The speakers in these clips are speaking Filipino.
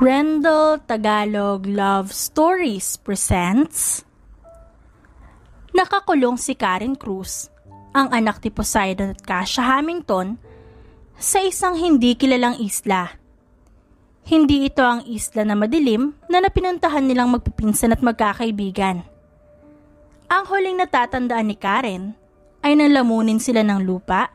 Rendell Tagalog Love Stories presents Nakakulong si Karen Cruz, ang anak ni Poseidon at Kasia Hamilton, sa isang hindi kilalang isla. Hindi ito ang isla na madilim na napinuntahan nilang magpipinsan at magkakaibigan. Ang huling natatandaan ni Karen ay nalamunin sila ng lupa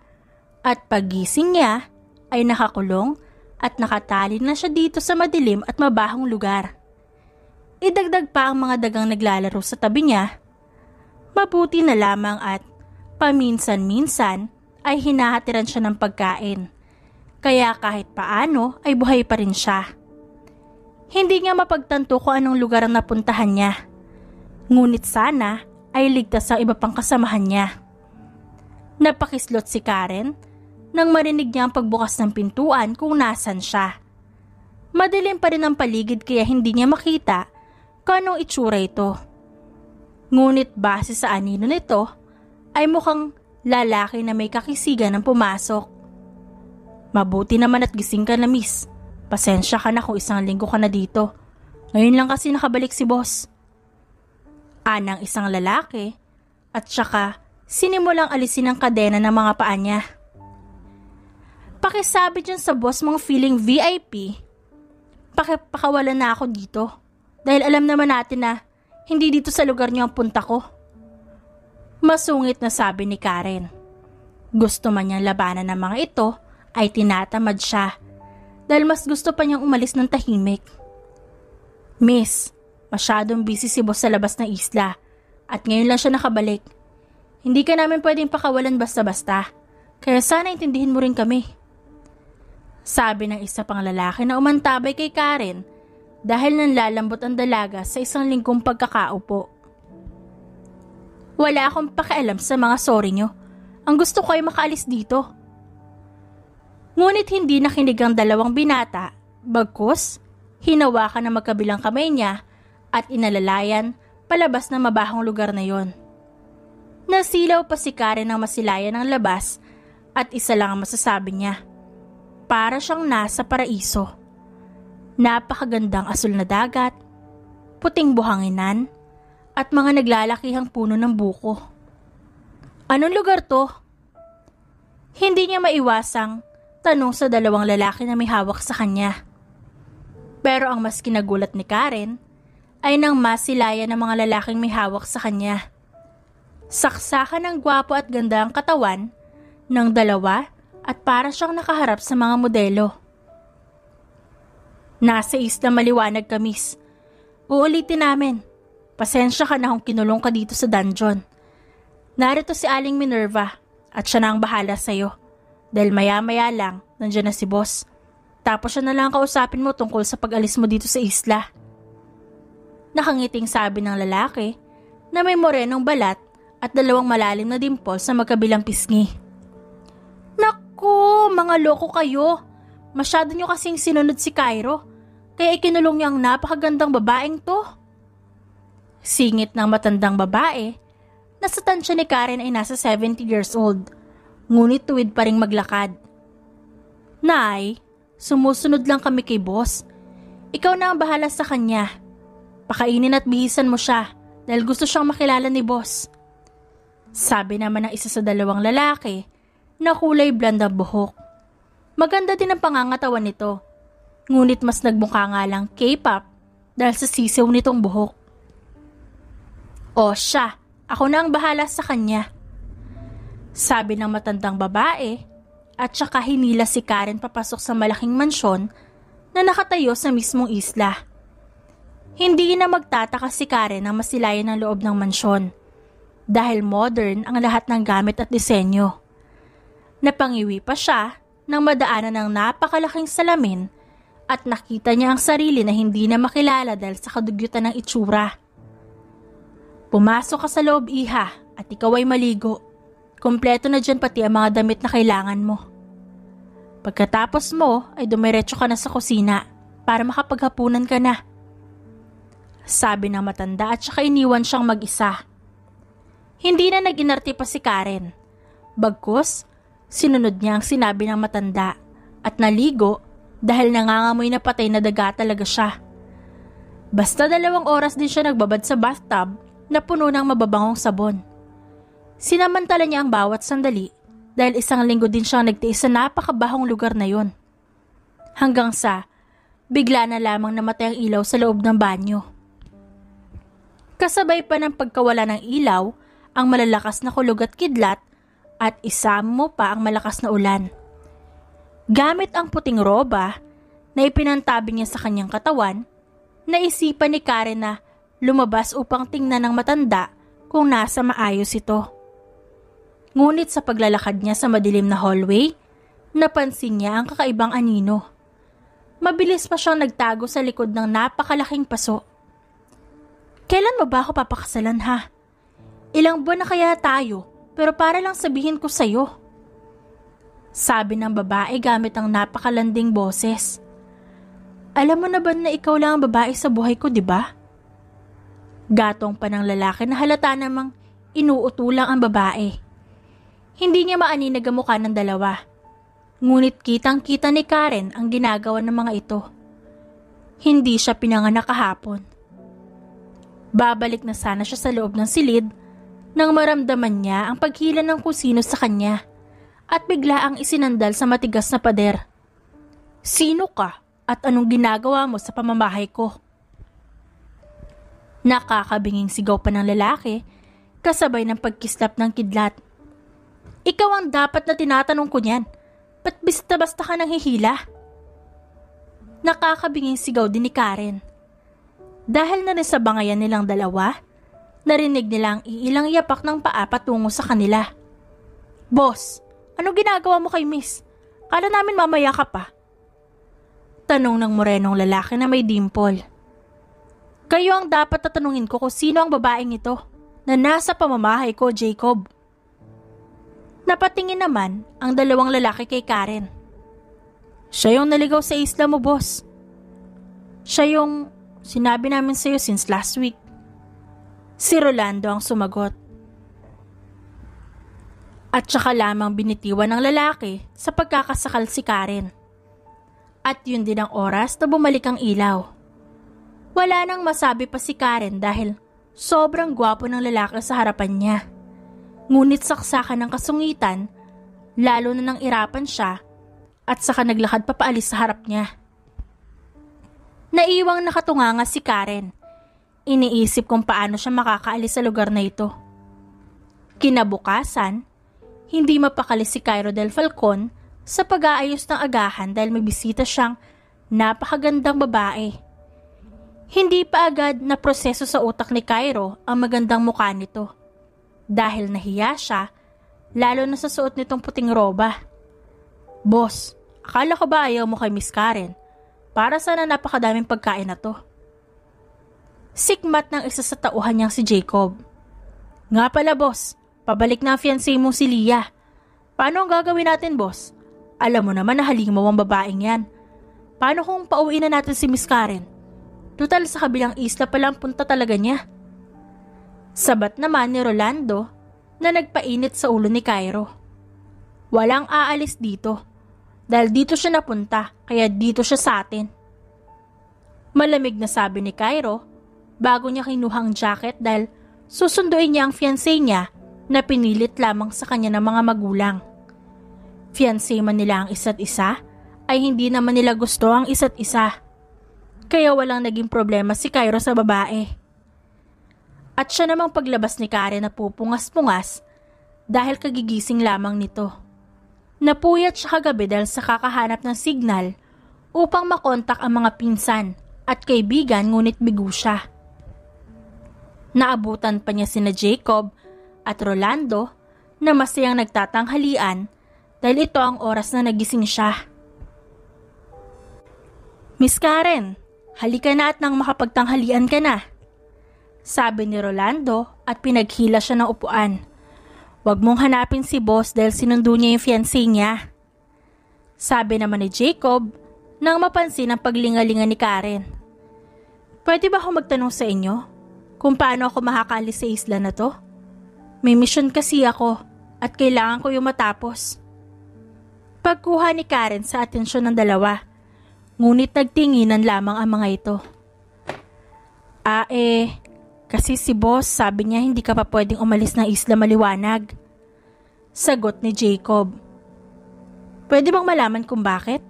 at paggising niya ay nakakulong at nakatali na siya dito sa madilim at mabahong lugar. Idagdag pa ang mga dagang naglalaro sa tabi niya. Mabuti na lamang at paminsan-minsan ay hinahatiran siya ng pagkain. Kaya kahit paano ay buhay pa rin siya. Hindi niya mapagtanto kung anong lugar ang napuntahan niya. Ngunit sana ay ligtas sa iba pang kasamahan niya. Napakislot si Karen nang marinig niya ang pagbukas ng pintuan kung nasan siya. Madilim pa rin ang paligid kaya hindi niya makita kung anong itsura ito. Ngunit base sa anino nito ay mukhang lalaki na may kakisigan ang pumasok. Mabuti naman at gising ka na, miss. Pasensya ka na kung isang linggo ka na dito. Ngayon lang kasi nakabalik si boss. Anang isang lalaki at saka sinimulang alisin ang kadena ng mga paa niya. Pakisabi dyan sa boss mong feeling VIP. Pakipakawalan na ako dito. Dahil alam naman natin na hindi dito sa lugar niyo ang punta ko. Masungit na sabi ni Karen. Gusto man niyang labanan ng mga ito ay tinatamad siya. Dahil mas gusto pa niyang umalis ng tahimik. Miss, masyadong busy si boss sa labas ng isla. At ngayon lang siya nakabalik. Hindi ka namin pwedeng pakawalan basta-basta. Kaya sana intindihin mo rin kami. Sabi ng isa pang lalaki na umantabay kay Karen dahil nanlalambot ang dalaga sa isang linggong pagkakaupo. Wala akong pakialam sa mga sorry nyo. Ang gusto ko ay makaalis dito. Ngunit hindi nakinig ang dalawang binata, bagkus hinawakan ng magkabilang kamay niya at inalalayan palabas ng mabahong lugar na yon. Nasilaw pa si Karen ng masilayan ng labas at isa lang ang masasabi niya. Para siyang nasa paraiso. Napakagandang asul na dagat, puting buhanginan, at mga naglalakihang puno ng buko. Anong lugar to? Hindi niya maiwasang tanong sa dalawang lalaki na may hawak sa kanya. Pero ang mas kinagulat ni Karen ay nang masilayan ng mga lalaking may hawak sa kanya. Saksakan ng gwapo at ganda ang katawan ng dalawa at para siyang nakaharap sa mga modelo. Nasa isla maliwanag ka, miss. Uulitin namin. Pasensya ka na kung kinulong ka dito sa dungeon. Narito si Aling Minerva at siya na ang bahala sa'yo. Dahil maya-maya lang, nandiyan na si boss. Tapos siya na lang kausapin mo tungkol sa pag-alis mo dito sa isla. Nakangiting sabi ng lalaki na may morenong balat at dalawang malalim na dimple sa magkabilang pisngi. Naku, mga loko kayo. Masyado nyo kasing sinunod si Cairo. Kaya ikinulong niya ang napakagandang babaeng to. Singit ng matandang babae na sa tansya ni Karen ay nasa 70 years old. Ngunit tuwid pa ring maglakad. Nay, sumusunod lang kami kay boss. Ikaw na ang bahala sa kanya. Pakainin at bihisan mo siya dahil gusto siyang makilala ni boss. Sabi naman ng isa sa dalawang lalaki na kulay blonde ang buhok. Maganda din ang pangangatawan nito. Ngunit mas nagmukha nga lang K-pop dahil sa sisiw nitong buhok. O siya, ako na ang bahala sa kanya. Sabi ng matandang babae at saka hinila si Karen papasok sa malaking mansyon na nakatayo sa mismong isla. Hindi na magtataka si Karen na masilayan ang loob ng mansyon dahil modern ang lahat ng gamit at disenyo. Napangiwi pa siya nang madaanan ng napakalaking salamin at nakita niya ang sarili na hindi na makilala dahil sa kadugyutan ng itsura. Pumasok ka sa loob, iha, at ikaw ay maligo. Kompleto na dyan pati ang mga damit na kailangan mo. Pagkatapos mo ay dumiretso ka na sa kusina para makapaghapunan ka na. Sabi ng matanda at saka iniwan siyang mag-isa. Hindi na nag-inarte pa si Karen. Bagkus, sinunod niya ang sinabi ng matanda at naligo dahil nangangamoy na patay na daga talaga siya. Basta 2 oras din siya nagbabad sa bathtub na puno ng mababangong sabon. Sinamantala niya ang bawat sandali dahil 1 linggo din siyang nagtiis sa napakabahong lugar na yon. Hanggang sa bigla na lamang namatay ang ilaw sa loob ng banyo. Kasabay pa ng pagkawala ng ilaw, ang malalakas na kulog at kidlat at isama mo pa ang malakas na ulan. Gamit ang puting roba na ipinantabi niya sa kanyang katawan, naisipan ni Karen na lumabas upang tingnan ng matanda kung nasa maayos ito. Ngunit sa paglalakad niya sa madilim na hallway, napansin niya ang kakaibang anino. Mabilis pa siyang nagtago sa likod ng napakalaking paso. Kailan mo ba ako papakasalan ha? Ilang buwan na kaya tayo, pero para lang sabihin ko sa'yo. Sabi ng babae gamit ang napakalanding boses. Alam mo na ba na ikaw lang ang babae sa buhay ko, di ba? Gatong pa ng lalaki na halata namang inuutulang ang babae. Hindi niya maaninag ang mukha ng dalawa. Ngunit kitang-kita ni Karen ang ginagawa ng mga ito. Hindi siya pinanganak kahapon. Babalik na sana siya sa loob ng silid nang maramdaman niya ang paghila ng kusino sa kanya at bigla ang isinandal sa matigas na pader. Sino ka at anong ginagawa mo sa pamamahay ko? Nakakabinging sigaw pa ng lalaki kasabay ng pagkislap ng kidlat. Ikaw ang dapat na tinatanong ko niyan. Ba't basta-basta ka nang hihila? Nakakabinging sigaw din ni Karen. Dahil na rin sa bangayan nilang dalawa, narinig nila ang iilang yapak ng paa patungo sa kanila. Boss, ano ginagawa mo kay Miss? Kala namin mamaya ka pa. Tanong ng morenong lalaki na may dimple. Kayo ang dapat tatanungin ko kung sino ang babaeng ito na nasa pamamahay ko, Jacob. Napatingin naman ang 2 lalaki kay Karen. Siya yung naligaw sa isla mo, boss. Siya yung sinabi namin sa'yo since last week. Si Rolando ang sumagot. At saka lamang binitiwan ng lalaki sa pagkakasakal si Karen. At yun din ang oras na bumalik ang ilaw. Wala nang masabi pa si Karen dahil sobrang gwapo ng lalaki sa harapan niya. Ngunit saksakan ng kasungitan, lalo na nang irapan siya at saka naglakad papaalis sa harap niya. Naiwang nakatunganga si Karen. Iniisip kung paano siya makakaalis sa lugar na ito. Kinabukasan, hindi mapakali si Cairo del Falcon sa pag-aayos ng agahan dahil may bisita siyang napakagandang babae. Hindi pa agad na proseso sa utak ni Cairo ang magandang mukha nito. Dahil nahiya siya, lalo na sa suot nitong puting roba. Boss, akala ko ba ayaw mo kay Miss Karen? Para sana napakadaming pagkain na to. Sikmat ng isa sa tauhan niyang si Jacob. Nga pala boss, pabalik na ang fiancé mo si Leah. Paano ang gagawin natin boss? Alam mo naman na halimaw ang babaeng yan. Paano kung pauwiin na natin si Miss Karen? Total sa kabilang isla palang punta talaga niya. Sabat naman ni Rolando na nagpainit sa ulo ni Cairo. Walang aalis dito. Dahil dito siya napunta, kaya dito siya sa atin. Malamig na sabi ni Cairo bago niya kinuhang jacket dahil susunduin niya ang fiancé niya na pinilit lamang sa kanya ng mga magulang. Fiancé man nila ang isa't isa, ay hindi naman nila gusto ang isa't isa. Kaya walang naging problema si Cairo sa babae. At siya namang paglabas ni Karen na pupungas-pungas dahil kagigising lamang nito. Napuyat siya kagabi dahil sa kakahanap ng signal upang makontak ang mga pinsan at kaibigan ngunit bigo siya. Naabutan pa niya sina Jacob at Rolando na masayang nagtatanghalian dahil ito ang oras na nagising siya. Miss Karen, halika na at nang makapagtanghalian ka na. Sabi ni Rolando at pinaghila siya ng upuan. Huwag mong hanapin si boss dahil sinundo niya yung fiancé niya. Sabi naman ni Jacob nang mapansin ang paglingalingan ni Karen. Pwede ba ako magtanong sa inyo kung paano ako makakaalis sa isla na to? May mission kasi ako at kailangan ko yung matapos. Pagkuha ni Karen sa atensyon ng dalawa, Ngunit nagtinginan lamang ang mga ito. Kasi si boss sabi niya hindi ka pa pwedeng umalis ng Isla Maliwanag. Sagot ni Jacob. Pwede bang malaman kung bakit?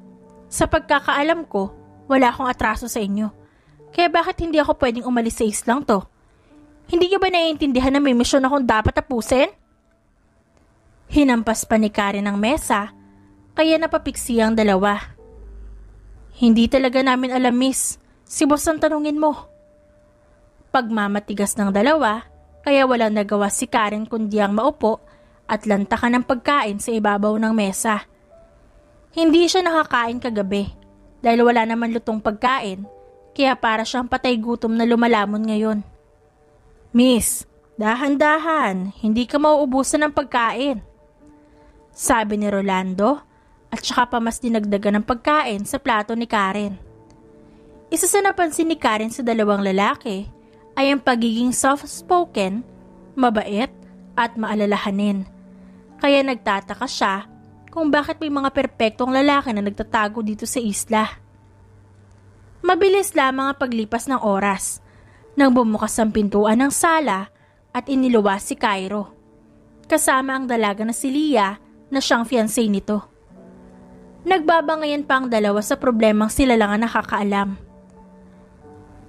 Sa pagkakaalam ko, wala akong atraso sa inyo. Kaya bakit hindi ako pwedeng umalis sa islang to? Hindi niyo ba naiintindihan na may misyon akong dapat tapusin? Hinampas pa ni Karen ang mesa, kaya napapiksi ang dalawa. Hindi talaga namin alam, miss. Si boss ang tanungin mo. Pagmamatigas ng dalawa, kaya walang nagawa si Karen kundi ang maupo at lantakan ng pagkain sa ibabaw ng mesa. Hindi siya nakakain kagabi dahil wala naman lutong pagkain, kaya para siyang patay gutom na lumalamon ngayon. Miss, dahan-dahan, hindi ka mauubusan ng pagkain. Sabi ni Rolando at saka pa mas dinagdagan ng pagkain sa plato ni Karen. Isa sa napansin ni Karen sa dalawang lalaki ay ang pagiging soft-spoken, mabait at maalalahanin. Kaya nagtataka siya kung bakit may mga perpektong lalaki na nagtatago dito sa isla. Mabilis lamang ang paglipas ng oras nang bumukas ang pintuan ng sala at iniluwas si Cairo, kasama ang dalaga na si Leah na siyang fiancé nito. Nagbabangayan pa ang dalawa sa problemang sila lang ang nakakaalam.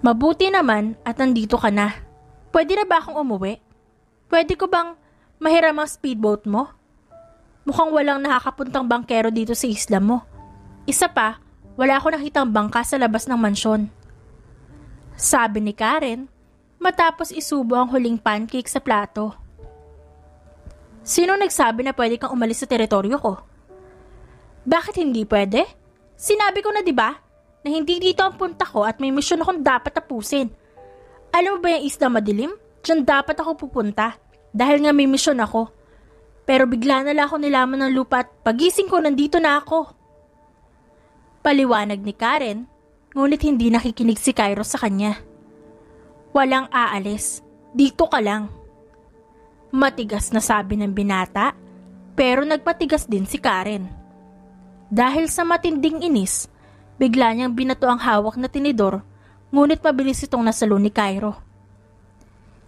Mabuti naman at nandito ka na. Pwede na ba akong umuwi? Pwede ko bang mahiram ang speedboat mo? Mukhang walang nakakapuntang bangkero dito sa isla mo. Isa pa, wala ako nakitang bangka sa labas ng mansyon. Sabi ni Karen, matapos isubo ang huling pancake sa plato. Sino nagsabi na pwede kang umalis sa teritoryo ko? Bakit hindi pwede? Sinabi ko na, di ba? Na hindi dito ang punta ko at may misyon akong dapat tapusin. Alam mo ba yung isla madilim? Diyan dapat ako pupunta dahil nga may misyon ako. Pero bigla na lang ako nilaman ng lupa at pagising ko nandito na ako. Paliwanag ni Karen, ngunit hindi nakikinig si Cairo sa kanya. Walang aalis, dito ka lang. Matigas na sabi ng binata, pero nagpatigas din si Karen. Dahil sa matinding inis, bigla niyang binato ang hawak na tinidor, ngunit mabilis itong nasalo ni Cairo.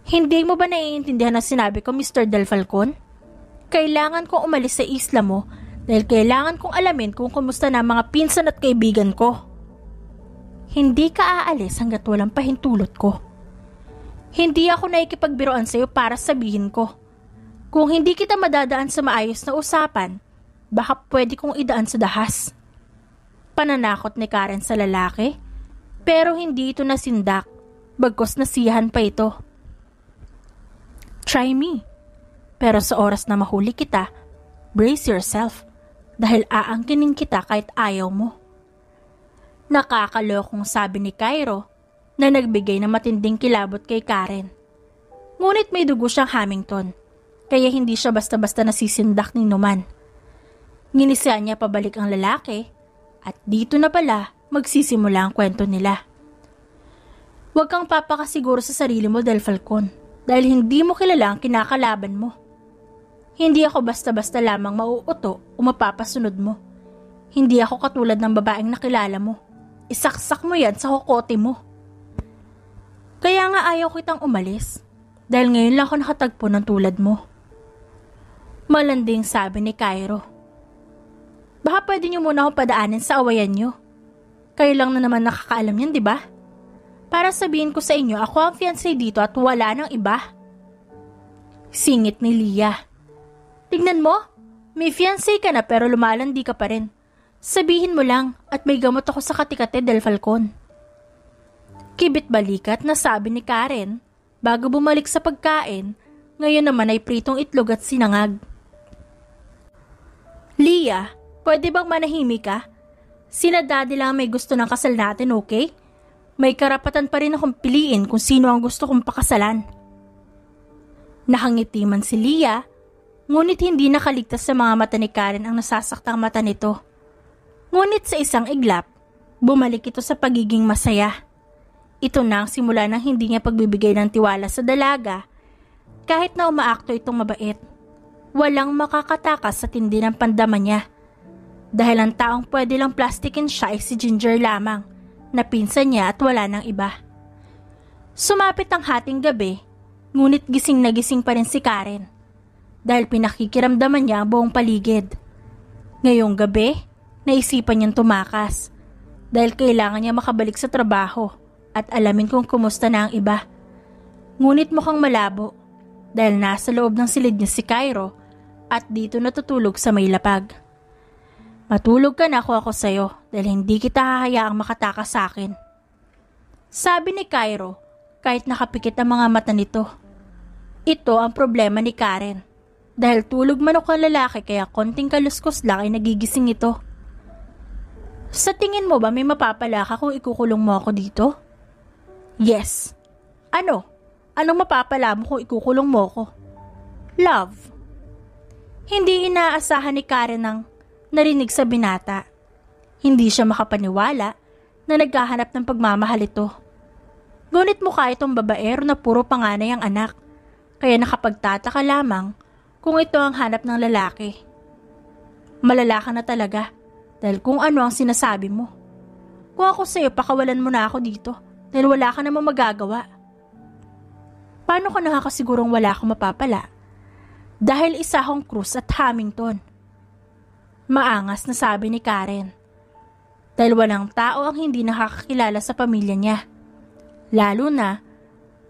Hindi mo ba naiintindihan ang sinabi ko, Mr. Del Falcon? Kailangan kong umalis sa isla mo dahil kailangan kong alamin kung kumusta na ang mga pinsan at kaibigan ko. Hindi ka aalis hanggat walang pahintulot ko. Hindi ako nakikipagbiroan sa iyo para sabihin ko. Kung hindi kita madadaan sa maayos na usapan, baka pwede kong idaan sa dahas. Pananakot ni Karen sa lalaki, pero hindi ito nasindak, bagkus nasiyahan pa ito. Try me, pero sa oras na mahuli kita, brace yourself, dahil aangkinin kita kahit ayaw mo. Nakakalokong sabi ni Cairo na nagbigay ng matinding kilabot kay Karen. Ngunit may dugo siyang Hamilton, kaya hindi siya basta-basta nasisindak ni Numan. Ginisihan niya pabalik ang lalaki, at dito na pala magsisimula ang kwento nila. Huwag kang papakasiguro sa sarili mo, Del Falcon, dahil hindi mo kilala ang kinakalaban mo. Hindi ako basta-basta lamang mauuto o mapapasunod mo. Hindi ako katulad ng babaeng nakilala mo. Isaksak mo yan sa kokote mo. Kaya nga ayaw kitang umalis, dahil ngayon lang ako nakatagpo ng tulad mo. Malanding sabi ni Cairo. Baka pwede niyo muna akong padaanin sa awayan niyo. Kayo lang na naman nakakaalam yan, di ba? Para sabihin ko sa inyo, ako ang fiancé dito at wala nang iba. Singit ni Leah. Tignan mo, may fiancé ka na pero lumalandi ka pa rin. Sabihin mo lang at may gamot ako sa katikate, Del Falcon. Kibit-balikat na sabi ni Karen bago bumalik sa pagkain, ngayon naman ay pritong itlog at sinangag. Leah, pwede bang manahimik ka? Sina daddy lang may gusto ng kasal natin, okay? May karapatan pa rin akong piliin kung sino ang gusto kong pakasalan. Nakangiti man si Leah, ngunit hindi nakaligtas sa mga mata ni Karen ang nasasaktang mata nito. Ngunit sa isang iglap, bumalik ito sa pagiging masaya. Ito na ang simula ng hindi niya pagbibigay ng tiwala sa dalaga, kahit na umaakto itong mabait. Walang makakatakas sa tindi ng pandama niya. Dahil ang taong pwede lang plastikin siya ay si Ginger lamang, na pinsan niya at wala nang iba. Sumapit ang hating gabi, ngunit gising na gising pa rin si Karen. Dahil pinakikiramdaman niya ang buong paligid. Ngayong gabi, naisipan niyang tumakas. Dahil kailangan niya makabalik sa trabaho at alamin kung kumusta na ang iba. Ngunit mukhang malabo dahil nasa loob ng silid niya si Cairo at dito natutulog sa may lapag. Matulog ka na ako sa'yo dahil hindi kita hahayaang makatakas sa akin. Sabi ni Cairo kahit nakapikit ang mga mata nito. Ito ang problema ni Karen. Dahil tulog manok ang lalaki kaya konting kaluskos lang ay nagigising ito. Sa tingin mo ba may mapapala ka kung ikukulong mo ako dito? Yes. Ano? Anong mapapala mo kung ikukulong mo ako? Love. Hindi inaasahan ni Karen ang narinig sa binata. Hindi siya makapaniwala na naghahanap ng pagmamahal ito. Ngunit mukha itong babaero na puro panganay ang anak, kaya nakapagtataka lamang kung ito ang hanap ng lalaki. Malala ka na talaga dahil kung ano ang sinasabi mo. Kung ako sa'yo, pakawalan mo na ako dito dahil wala ka namang magagawa. Paano ka nakakasigurong wala akong mapapala? Dahil isa akong Cruz at Hamilton. Maangas na sabi ni Karen. Dahil walang tao ang hindi nakakakilala sa pamilya niya. Lalo na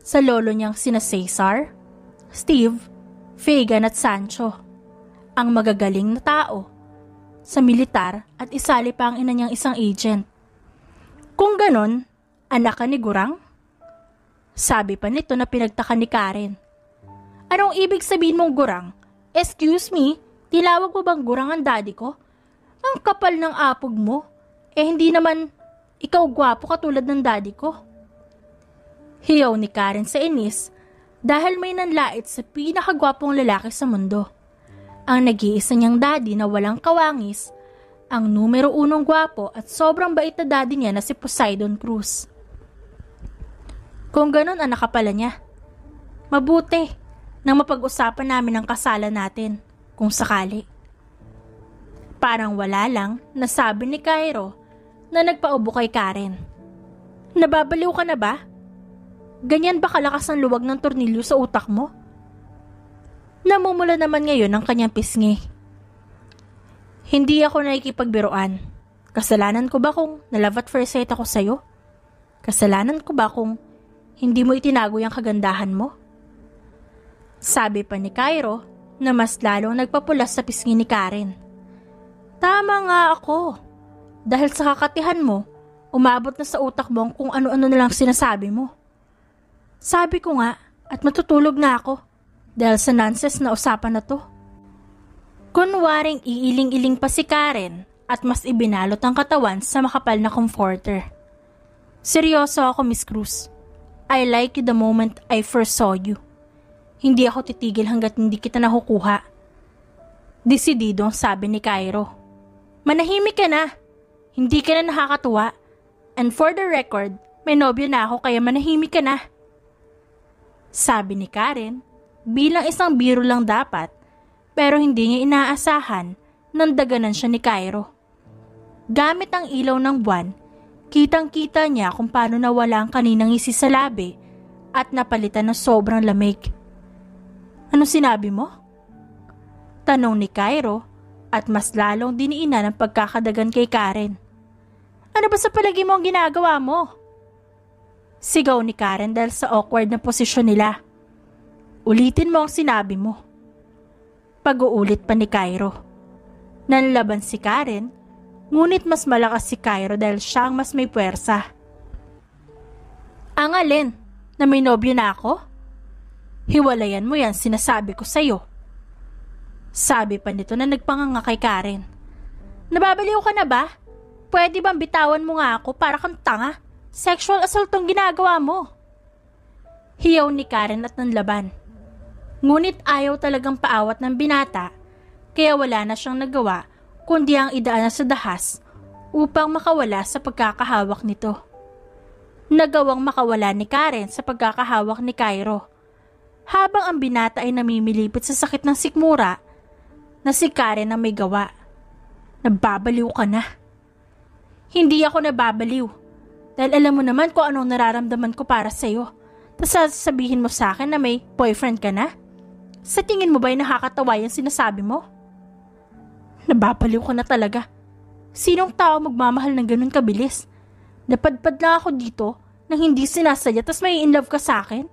sa lolo niyang sina Cesar, Steve, Fagan at Sancho. Ang magagaling na tao sa militar at isali pa ang ina niyang isang agent. Kung ganon, anak ka ni Gurang? Sabi pa nito na pinagtaka ni Karen. Anong ibig sabihin mong Gurang? Excuse me, tilawag mo bang Gurang ang daddy ko? Ang kapal ng apog mo. Hindi naman ikaw gwapo katulad ng daddy ko. Hiyaw ni Karen sa inis dahil may nanlait sa pinakagwapong lalaki sa mundo. Ang nag-iisa niyang daddy na walang kawangis, ang numero 1 gwapo at sobrang bait na daddy niya na si Poseidon Cruz. Kung ganun ang nakapala niya, mabuti nang mapag-usapan namin ang kasalan natin kung sakali. Parang wala lang nasabi ni Cairo na nagpaubo kay Karen. Nababaliw ka na ba? Ganyan ba kalakas ang luwag ng tornilyo sa utak mo? Namumula naman ngayon ang kanyang pisngi. Hindi ako nakikipagbiruan. Kasalanan ko ba kung na-love at first sight ako sa'yo? Kasalanan ko ba kung hindi mo itinago yung kagandahan mo? Sabi pa ni Cairo na mas lalong nagpapulas sa pisngi ni Karen. Tama nga ako. Dahil sa kakatihan mo, umabot na sa utak mo kung ano-ano na lang sinasabi mo. Sabi ko nga at matutulog na ako dahil sa nonsense na usapan na to. Kunwaring iiling-iling pa si Karen at mas ibinalot ang katawan sa makapal na comforter. Seryoso ako, Miss Cruz. I like you the moment I first saw you. Hindi ako titigil hanggat hindi kita nakukuha. Desidido ang sabi ni Cairo. Manahimik ka na. Hindi ka na nakakatuwa. And for the record, may nobyo na ako kaya manahimik ka na. Sabi ni Karen, bilang isang biro lang dapat, pero hindi niya inaasahan nang daganan siya ni Cairo. Gamit ang ilaw ng buwan, kitang-kita niya kung paano nawala ang kaninang ngisi sa labi at napalitan ng sobrang lamig. Ano sinabi mo? Tanong ni Cairo at mas lalong diniinan ang pagkakadagan kay Karen. Ano ba sa palagi mo ang ginagawa mo? Sigaw ni Karen dahil sa awkward na posisyon nila. Ulitin mo ang sinabi mo. Pag-uulit pa ni Cairo. Nanlaban si Karen, ngunit mas malakas si Cairo dahil siya ang mas may puwersa. Ang alin? Na may nobyo na ako? Hiwalayan mo yan, sinasabi ko sa'yo. Sabi pa nito na nagpanganga kay Karen. Nababaliw ka na ba? Pwede bang bitawan mo nga ako para kang tanga? Sexual assault ang ginagawa mo. Hiyaw ni Karen at nanlaban. Ngunit ayaw talagang paawat ng binata, kaya wala na siyang nagawa kundi ang idaan na sa dahas upang makawala sa pagkakahawak nito. Nagawang makawala ni Karen sa pagkakahawak ni Cairo, habang ang binata ay namimilipit sa sakit ng sikmura na si Karen ang may gawa. Nababaliw ka na. Hindi ako nababaliw. Dahil alam mo naman kung anong nararamdaman ko para sa'yo. Tapos sasabihin mo sa akin na may boyfriend ka na? Sa tingin mo ba'y nakakatawa yung sinasabi mo? Nababaliw ka na talaga. Sinong tao magmamahal ng ganun kabilis? Napadpad lang ako dito nang hindi sinasadya tas may in love ka sa akin?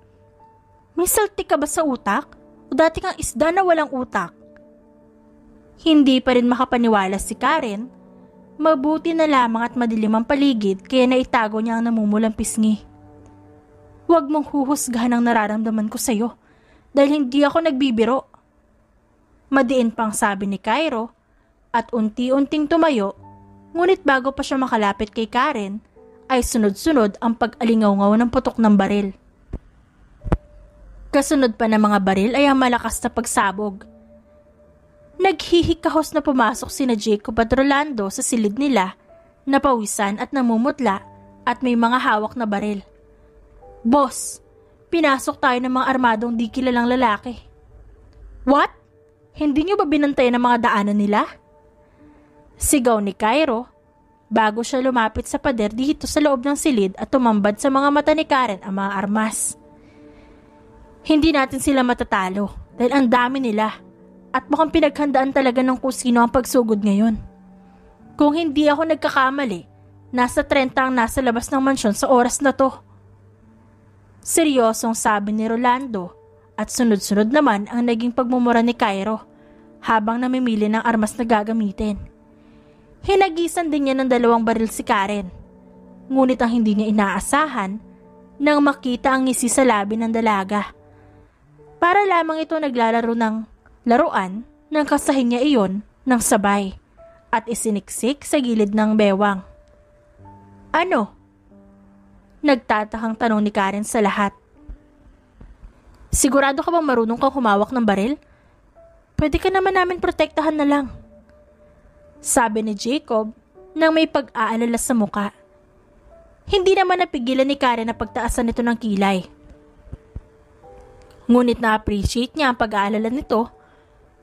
May saltik ka ba sa utak? O dati kang isda na walang utak? Hindi pa rin makapaniwala si Karen. Mabuti na lamang at madilim ang paligid kaya naitago niya ang namumulang pisngi. Huwag mong huhusgahan ang nararamdaman ko sa'yo dahil hindi ako nagbibiro. Madiin pang sabi ni Cairo at unti-unting tumayo, ngunit bago pa siya makalapit kay Karen ay sunod-sunod ang pag-alingaw-ngaw ng putok ng baril. Kasunod pa ng mga baril ay ang malakas na pagsabog. Naghihikahos na pumasok sina Jacob at Rolando sa silid nila, napawisan at namumutla at may mga hawak na baril. Boss, pinasok tayo ng mga armadong di kilalang lalaki. What? Hindi niyo ba binantayan ang mga daanan nila? Sigaw ni Cairo bago siya lumapit sa pader dito sa loob ng silid at tumambad sa mga mata ni Karen ang mga armas. Hindi natin sila matatalo dahil ang dami nila. At mukhang pinaghandaan talaga ng kusino ang pagsugod ngayon. Kung hindi ako nagkakamali, nasa 30 ang nasa labas ng mansyon sa oras na to. Seryosong sabi ni Rolando at sunod-sunod naman ang naging pagmumura ni Cairo habang namimili ng armas na gagamitin. Hinagisan din niya ng 2 baril si Karen. Ngunit ang hindi niya inaasahan nang makita ang ngisi sa labi ng dalaga. Para lamang ito naglalaro ng laruan nang kasahin niya iyon ng sabay at isiniksik sa gilid ng bewang. Ano? Nagtatakang tanong ni Karen sa lahat. Sigurado ka bang marunong kang humawak ng baril? Pwede ka naman namin protektahan na lang. Sabi ni Jacob nang may pag-aalala sa muka. Hindi naman napigilan ni Karen na pagtaasan nito ng kilay. Ngunit na-appreciate niya ang pag-aalala nito.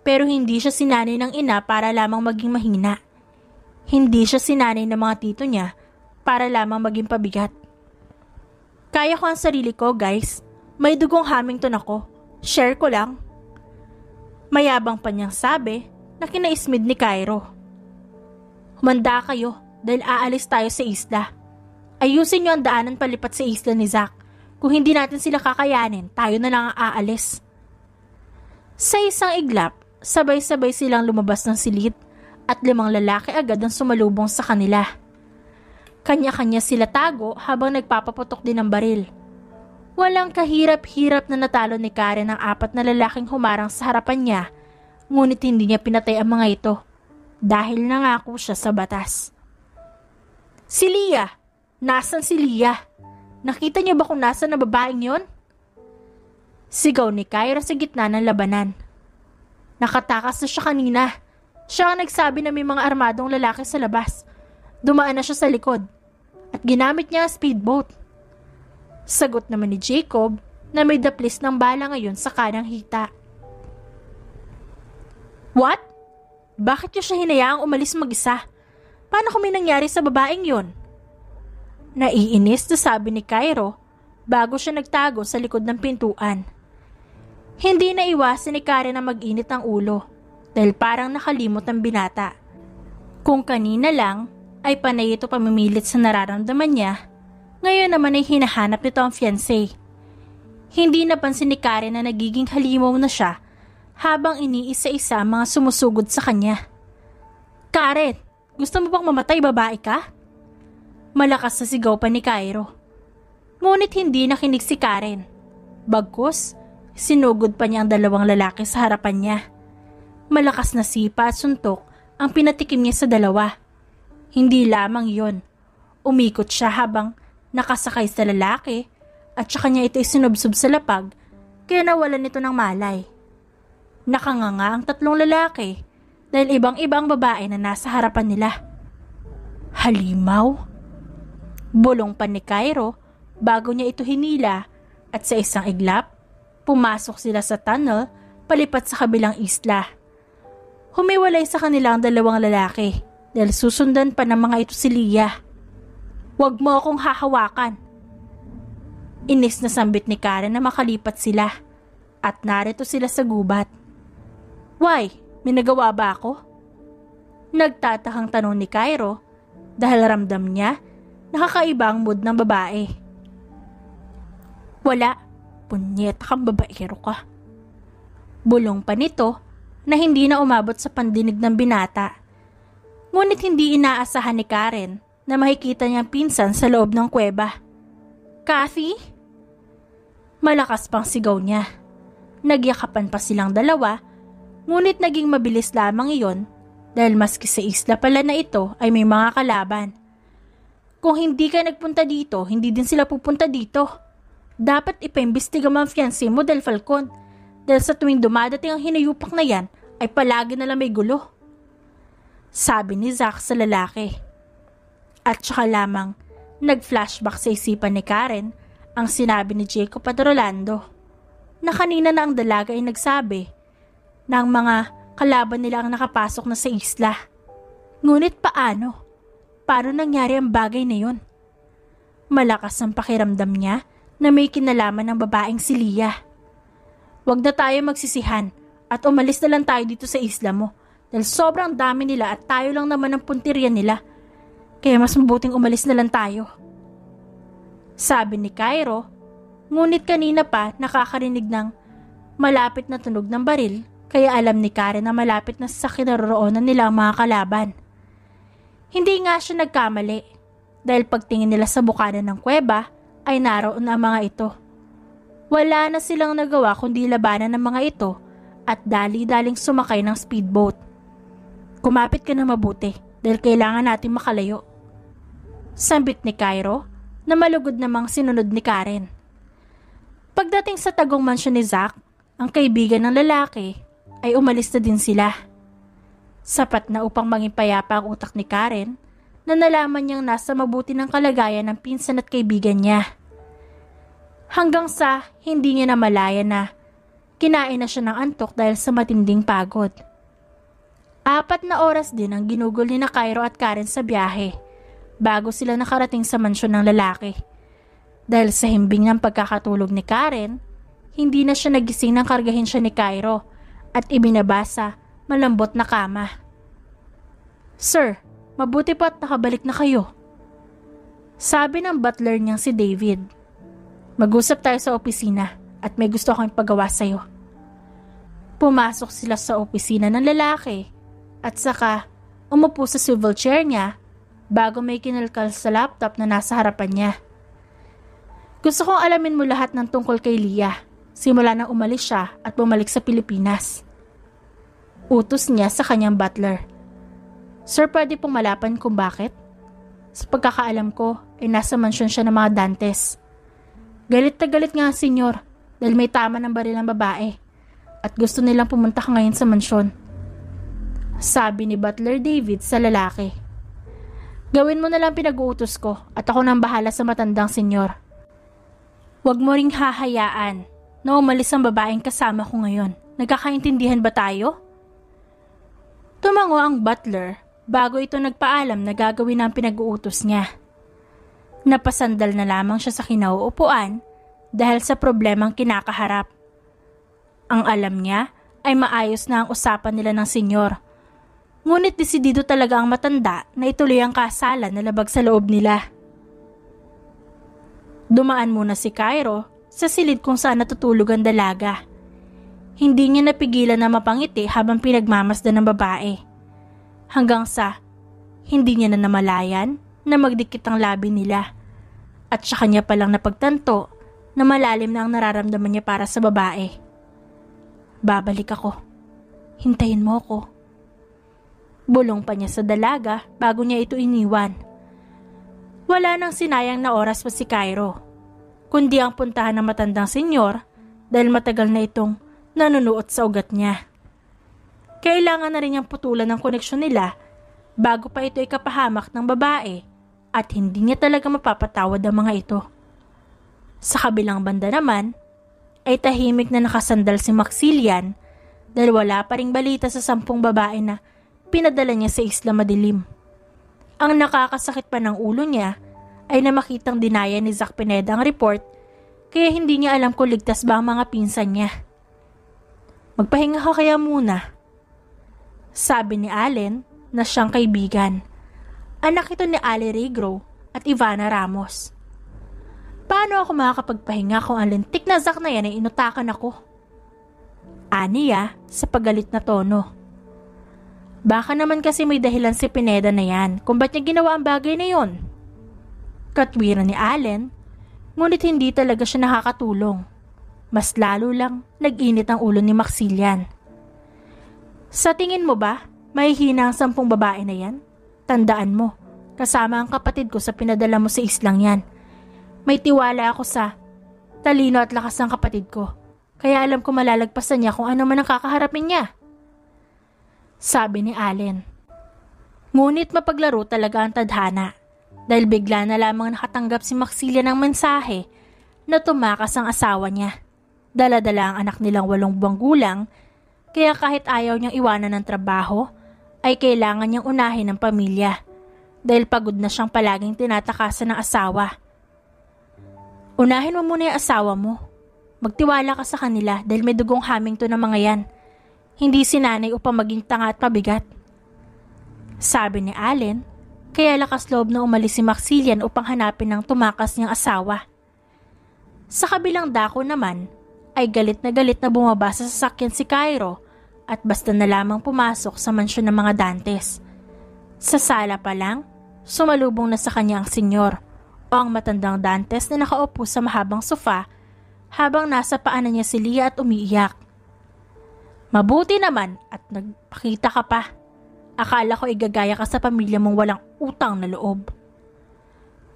Pero hindi siya sinanay ng ina para lamang maging mahina. Hindi siya sinanay ng mga tito niya para lamang maging pabigat. Kaya ko ang sarili ko, guys. May dugong Hamilton ako. Share ko lang. Mayabang pa niyang sabi na kinaismid ni Cairo. Humanda kayo dahil aalis tayo sa isla. Ayusin niyo ang daanan palipat sa isla ni Zach. Kung hindi natin sila kakayanin, tayo na lang ang aalis. Sa isang iglap, sabay-sabay silang lumabas ng silid at 5 lalaki agad ang sumalubong sa kanila. Kanya-kanya sila tago habang nagpapaputok din ng baril. Walang kahirap-hirap na natalo ni Karen ang 4 na lalaking humarang sa harapan niya, ngunit hindi niya pinatay ang mga ito dahil nangako siya sa batas. Si Leah! Nasaan si Leah? Nakita niyo ba kung nasan na babaeng yon? Sigaw ni Cairo sa gitna ng labanan. Nakatakas na siya kanina. Siya ang nagsabi na may mga armadong lalaki sa labas. Dumaan na siya sa likod. At ginamit niya ang speedboat. Sagot naman ni Jacob na may daplis ng bala ngayon sa kanang hita. What? Bakit niyo siya hinayaang umalis mag-isa? Paano kung may nangyari sa babaeng yon? Naiinis na sabi ni Cairo bago siya nagtago sa likod ng pintuan. Hindi na iwasan ni Karen na mag-init ang ulo dahil parang nakalimot ang binata. Kung kanina lang ay panay ito pamimilit sa nararamdaman niya, ngayon naman ay hinahanap nito ang fiancé. Hindi napansin ni Karen na nagiging halimaw na siya habang iniisa-isa ang mga sumusugod sa kanya. Karen, gusto mo bang mamatay, babae ka? Malakas na sigaw pa ni Cairo. Ngunit hindi nakinig si Karen. Bagkus, sinugod pa niya ang 2 lalaki sa harapan niya. Malakas na sipa at suntok ang pinatikim niya sa 2. Hindi lamang yon. Umikot siya habang nakasakay sa lalaki at saka niya ito isinubsob sa lapag kaya nawalan nito ng malay. Nakanganga ang 3 lalaki dahil ibang-ibang babae na nasa harapan nila. Halimaw? Bulong pa ni Cairo bago niya ito hinila at sa isang iglap, pumasok sila sa tunnel palipat sa kabilang isla. Humiwalay sa kanila ang 2 lalaki dahil susundan pa ng mga ito si Leah. Huwag mo akong hahawakan. Inis na sambit ni Karen na makalipat sila at narito sila sa gubat. Why? May nagawa ba ako? Nagtatakang tanong ni Cairo dahil ramdam niya nakakaiba ang mood ng babae. Wala, punyeta kang babaero ka. Bulong pa nito na hindi na umabot sa pandinig ng binata. Ngunit hindi inaasahan ni Karen na makikita niyang pinsan sa loob ng kuweba. Kathy? Malakas pang sigaw niya. Nagyakapan pa silang dalawa, ngunit naging mabilis lamang iyon dahil maski sa isla pala na ito ay may mga kalaban. Kung hindi ka nagpunta dito, hindi din sila pupunta dito. Dapat ipaimbestiga mo ang fiancé mo Del Falcon dahil sa tuwing dumadating ang hinayupak na yan ay palagi na lang may gulo. Sabi ni Zach sa lalaki. At saka lamang nag-flashback sa isipan ni Karen ang sinabi ni Jacob at Rolando na kanina na ang dalaga ay nagsabi na ang mga kalaban nila ang nakapasok na sa isla. Ngunit paano? Paano nangyari ang bagay na yun? Malakas ang pakiramdam niya na may kinalaman ng babaeng si Leah. Huwag na tayo magsisihan at umalis na lang tayo dito sa isla mo dahil sobrang dami nila at tayo lang naman ang puntirya nila. Kaya mas mabuting umalis na lang tayo. Sabi ni Cairo, ngunit kanina pa nakakarinig ng malapit na tunog ng baril kaya alam ni Karen na malapit na sa kinaroroonan nila ang mga kalaban. Hindi nga siya nagkamali dahil pagtingin nila sa bukana ng kuweba ay naroon ang mga ito. Wala na silang nagawa kundi labanan ng mga ito at dali-daling sumakay ng speedboat. Kumapit ka na mabuti dahil kailangan natin makalayo. Sambit ni Cairo na malugod namang sinunod ni Karen. Pagdating sa tagong mansyon ni Zach, ang kaibigan ng lalaki ay umalis na din sila. Sapat na upang maging payapa ang utak ni Karen na nalaman niyang nasa mabuti ng kalagayan ng pinsan at kaibigan niya. Hanggang sa hindi niya namalaya na kinain na siya ng antok dahil sa matinding pagod. 4 na oras din ang ginugol ni na Cairo at Karen sa biyahe bago sila nakarating sa mansyon ng lalaki. Dahil sa himbing ng pagkakatulog ni Karen, hindi na siya nagising nang kargahin siya ni Cairo at ibinabasa malambot na kama. Sir, mabuti pa at nakabalik na kayo. Sabi ng butler niyang si David. Mag-usap tayo sa opisina at may gusto akong ipagawa sa'yo. Pumasok sila sa opisina ng lalaki at saka umupo sa swivel chair niya bago may kinalkal sa laptop na nasa harapan niya. Gusto kong alamin mo lahat ng tungkol kay Leah simula nang umalis siya at bumalik sa Pilipinas. Utos niya sa kanyang butler. Sir, pwede pong malaman kung bakit? Sa pagkakaalam ko ay nasa mansyon siya ng mga Dantes. Galit na galit nga senyor dahil may tama ng baril ng babae at gusto nilang pumunta ka ngayon sa mansyon. Sabi ni Butler David sa lalaki. Gawin mo na lang pinag-uutos ko at ako nang bahala sa matandang senyor. Huwag mo ring hahayaan na umalis ang babaeng kasama ko ngayon. Nagkakaintindihan ba tayo? Tumango ang butler bago ito nagpaalam na gagawin ang pinag-uutos niya. Napasandal na lamang siya sa kinauupuan dahil sa problemang kinakaharap. Ang alam niya ay maayos na ang usapan nila ng senyor. Ngunit desidido talaga ang matanda na ituloy ang kasalan na labag sa loob nila. Dumaan muna si Cairo sa silid kung saan natutulog ang dalaga. Hindi niya napigilan na mapangiti habang pinagmamasdan ng babae. Hanggang sa hindi niya na namalayan na magdikit ang labi nila. At sa kanya palang napagtanto na malalim na ang nararamdaman niya para sa babae. Babalik ako. Hintayin mo ako. Bulong pa niya sa dalaga bago niya ito iniwan. Wala nang sinayang na oras pa si Cairo, kundi ang puntahan ng matandang senyor dahil matagal na itong nanunuot sa ugat niya. Kailangan na rin niyang putulan ng koneksyon nila bago pa ito ikapahamak ng babae at hindi niya talaga mapapatawad ang mga ito. Sa kabilang banda naman, ay tahimik na nakasandal si Maxilian dahil wala pa ring balita sa 10 babae na pinadala niya sa Isla Madilim. Ang nakakasakit pa ng ulo niya ay na makitang dinaya ni Zack Pineda ang report, kaya hindi niya alam kung ligtas ba ang mga pinsan niya. Magpahinga ka kaya muna, sabi ni Allen na siyang kaibigan. Anak ito ni Ali Regro at Ivana Ramos. Paano ako makakapagpahinga kung ang lintik na Zack na yan ay inutakan ako? Aniya sa pagalit na tono. Baka naman kasi may dahilan si Pineda na yan kung ba't niya ginawa ang bagay na yon. Katwiran ni Allen, ngunit hindi talaga siya nakakatulong. Mas lalo lang nag-init ang ulo ni Maxillian. Sa tingin mo ba, mahihina ang 10 babae na yan? Tandaan mo, kasama ang kapatid ko sa pinadala mo sa islang yan. May tiwala ako sa talino at lakas ng kapatid ko, kaya alam ko malalagpasan niya kung ano man ang kakaharapin niya, sabi ni Allen. Ngunit mapaglaro talaga ang tadhana, dahil bigla na lamang nakatanggap si Maxillian ng mensahe na tumakas ang asawa niya. Dala-dala ang anak nilang 8 buwang gulang, kaya kahit ayaw niyang iwanan ng trabaho, ay kailangan niyang unahin ang pamilya dahil pagod na siyang palaging tinatakasan ng asawa. Unahin mo muna yung asawa mo. Magtiwala ka sa kanila dahil may dugong haming to ng mga yan. Hindi sinanay upang maging tanga at pabigat, sabi ni Allen, kaya lakas loob na umalis si Maxillian upang hanapin ang tumakas niyang asawa. Sa kabilang dako naman, ay galit na bumaba sa sasakyan si Cairo at basta na lamang pumasok sa mansyon ng mga Dantes. Sa sala pa lang, sumalubong na sa kanya ang senyor o ang matandang Dantes na nakaupo sa mahabang sofa habang nasa paanan niya si Lia at umiiyak. Mabuti naman at nagpakita ka pa. Akala ko igagaya ka sa pamilya mong walang utang na loob.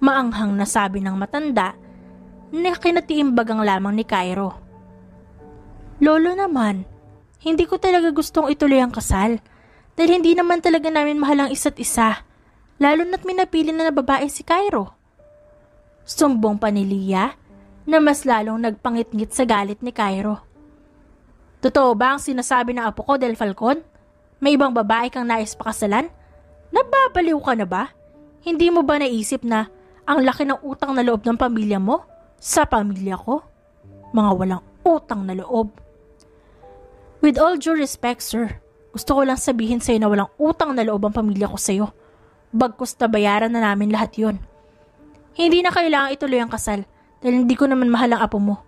Maanghang na sabi ng matanda na kinatiimbagang lamang ni Cairo. Lolo naman, hindi ko talaga gustong ituloy ang kasal dahil hindi naman talaga namin mahal ang isa't isa, lalo na't may napili na babae si Cairo. Sumbong pa ni Lia na mas lalong nagpangit-ngit sa galit ni Cairo. Totoo ba ang sinasabi ng apo ko, Del Falcon? May ibang babae kang nais pakasalan? Nababaliw ka na ba? Hindi mo ba naisip na ang laki ng utang na loob ng pamilya mo sa pamilya ko? Mga walang utang na loob. With all due respect, sir, gusto ko lang sabihin sa'yo na walang utang na loob ang pamilya ko sa'yo. Bagkus na bayaran na namin lahat yon. Hindi na kailangan ituloy ang kasal dahil hindi ko naman mahal ang apo mo.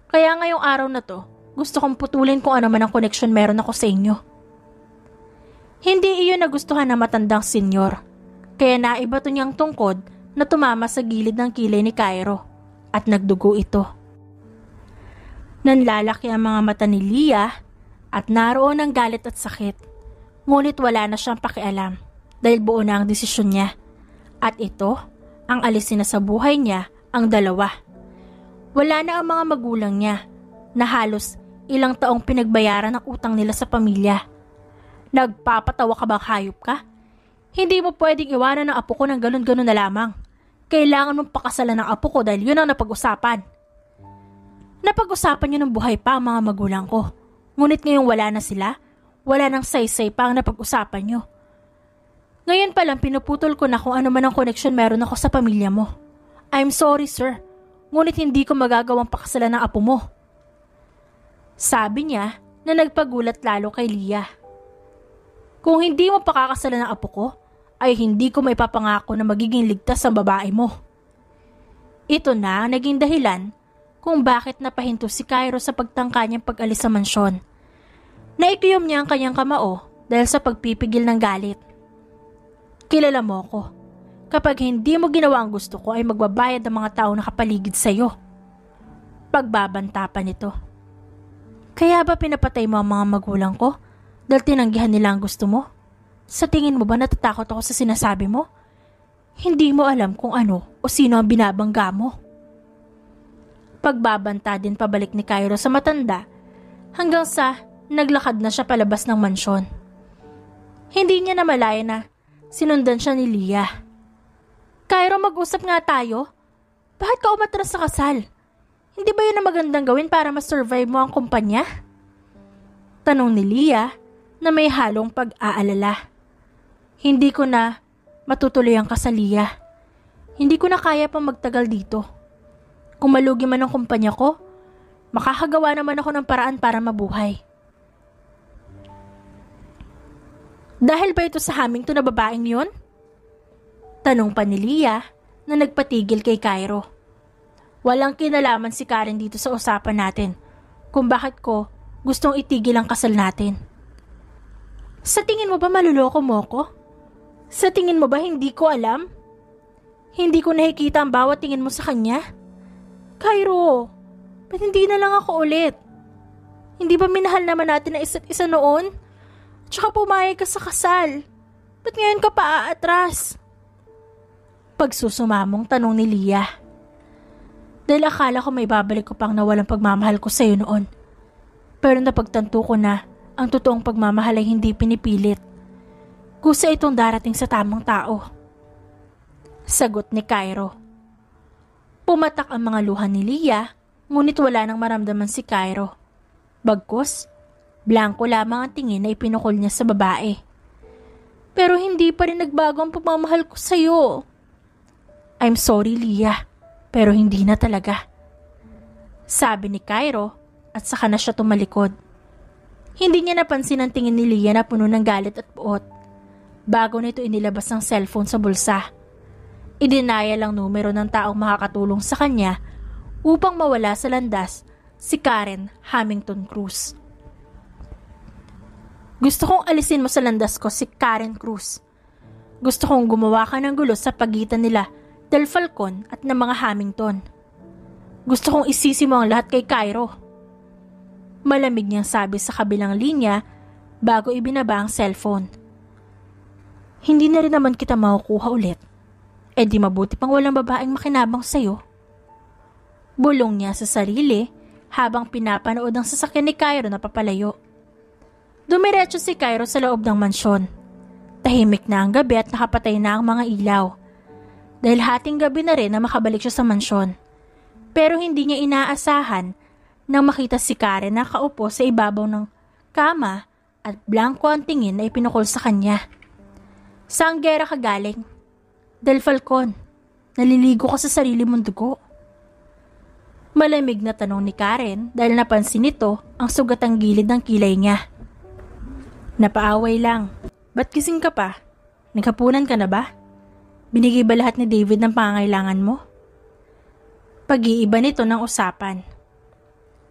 Kaya ngayong araw na to, gusto kong putulin kung ano man ang connection meron ako sa inyo. Hindi iyon nagustuhan ng matandang senyor, kaya naibato niyang tungkod na tumama sa gilid ng kilay ni Cairo at nagdugo ito. Nanlalaki ang mga mata ni Lia at naroon ang galit at sakit, ngunit wala na siyang pakialam dahil buo na ang desisyon niya at ito ang alisin na sa buhay niya ang dalawa. Wala na ang mga magulang niya na halos ilang taong pinagbayaran ang utang nila sa pamilya. Nagpapatawa ka bang hayop ka? Hindi mo pwedeng iwanan ng apo ko ng ganun-ganun na lamang. Kailangan mong pakasalan ng apo ko dahil yun ang napag-usapan. Napag-usapan niyo ng buhay pa ang mga magulang ko. Ngunit ngayong wala na sila, wala nang saysay pa ang napag-usapan niyo. Ngayon pa lang pinuputol ko na kung ano man ang koneksyon meron ako sa pamilya mo. I'm sorry, sir. Ngunit hindi ko magagawang pakasalan ng apo mo, sabi niya na nagpagulat lalo kay Lia. Kung hindi mo pakakasalan ng apo ko, ay hindi ko maipapangako na magiging ligtas ang babae mo. Ito na ang naging dahilan kung bakit napahinto si Cairo sa pagtangka niyang pag-alis sa mansyon. Naikiyom niya ang kanyang kamao dahil sa pagpipigil ng galit. Kilala mo ko. Kapag hindi mo ginawa ang gusto ko ay magbabayad ang mga tao na kapaligid sa iyo. Pagbabanta pa nito. Kaya ba pinapatay mo ang mga magulang ko dahil tinanggihan nila ang gusto mo? Sa tingin mo ba natatakot ako sa sinasabi mo? Hindi mo alam kung ano o sino ang binabangga mo. Pagbabanta din pabalik ni Cairo sa matanda hanggang sa naglakad na siya palabas ng mansyon. Hindi niya namalaya na sinundan siya ni Lia. Cairo, mag-usap nga tayo. Bakit ka umatras sa kasal? Hindi ba yun ang magandang gawin para ma-survive mo ang kumpanya? Tanong ni Lia na may halong pag-aalala. Hindi ko na matutuloy ang kasaliya. Hindi ko na kaya pang magtagal dito. Kung malugi man ang kumpanya ko, makakagawa naman ako ng paraan para mabuhay. Dahil ba ito sa Hamilton na babaeng yon? Tanong pa ni Leah na nagpatigil kay Cairo. Walang kinalaman si Karen dito sa usapan natin kung bakit ko gustong itigil ang kasal natin. Sa tingin mo ba maluloko mo ko? Sa tingin mo ba hindi ko alam? Hindi ko nakikita ang bawat tingin mo sa kanya? Cairo, ba't hindi na lang ako ulit? Hindi ba minahal naman natin ang isa't isa noon? Tsaka pumayag ka sa kasal. Ba't ngayon ka pa aatras? Pagsusumamong tanong ni Leah. Dahil akala ko may babalik ko pang nawalang pagmamahal ko sa'yo noon. Pero napagtanto ko na ang totoong pagmamahal ay hindi pinipilit. Kusa itong darating sa tamang tao. Sagot ni Cairo. Pumatak ang mga luha ni Leah, ngunit wala nang maramdaman si Cairo. Bagkus, blanko lamang ang tingin na ipinukol niya sa babae. Pero hindi pa rin nagbago ang pagmamahal ko sa'yo. I'm sorry, Leah, pero hindi na talaga. Sabi ni Cairo at saka na siya tumalikod. Hindi niya napansin ang tingin ni Leah na puno ng galit at puot. Bago nito inilabas ang cellphone sa bulsa. Idinaya lang numero ng taong makakatulong sa kanya upang mawala sa landas si Karen Hamilton Cruz. Gusto kong alisin mo sa landas ko si Karen Cruz. Gusto kong gumawa ka ng gulo sa pagitan nila Del Falcon at ng mga Hamilton. Gusto kong isisi mo ang lahat kay Cairo. Malamig niyang sabi sa kabilang linya bago ibinaba ang cellphone. Hindi na rin naman kita makukuha ulit. Eh di mabuti pang walang babaeng makinabang sa'yo. Bulong niya sa sarili habang pinapanood ang sasakyan ni Cairo na papalayo. Dumiretso si Cairo sa loob ng mansyon. Tahimik na ang gabi at nakapatay na ang mga ilaw. Dahil hating gabi na rin na makabalik siya sa mansyon. Pero hindi niya inaasahan nang makita si Karen na kaupo sa ibabaw ng kama at blanko ang tingin na ipinukol sa kanya. Saan gera ka galing? Del Falcon, naliligo ka sa sarili mong dugo. Malamig na tanong ni Karen dahil napansin nito ang sugatang gilid ng kilay niya. Napaaway lang. Ba't gising ka pa? Naghapunan ka na ba? Binigay ba lahat ni David ng pangangailangan mo? Pag-iiba nito ng usapan.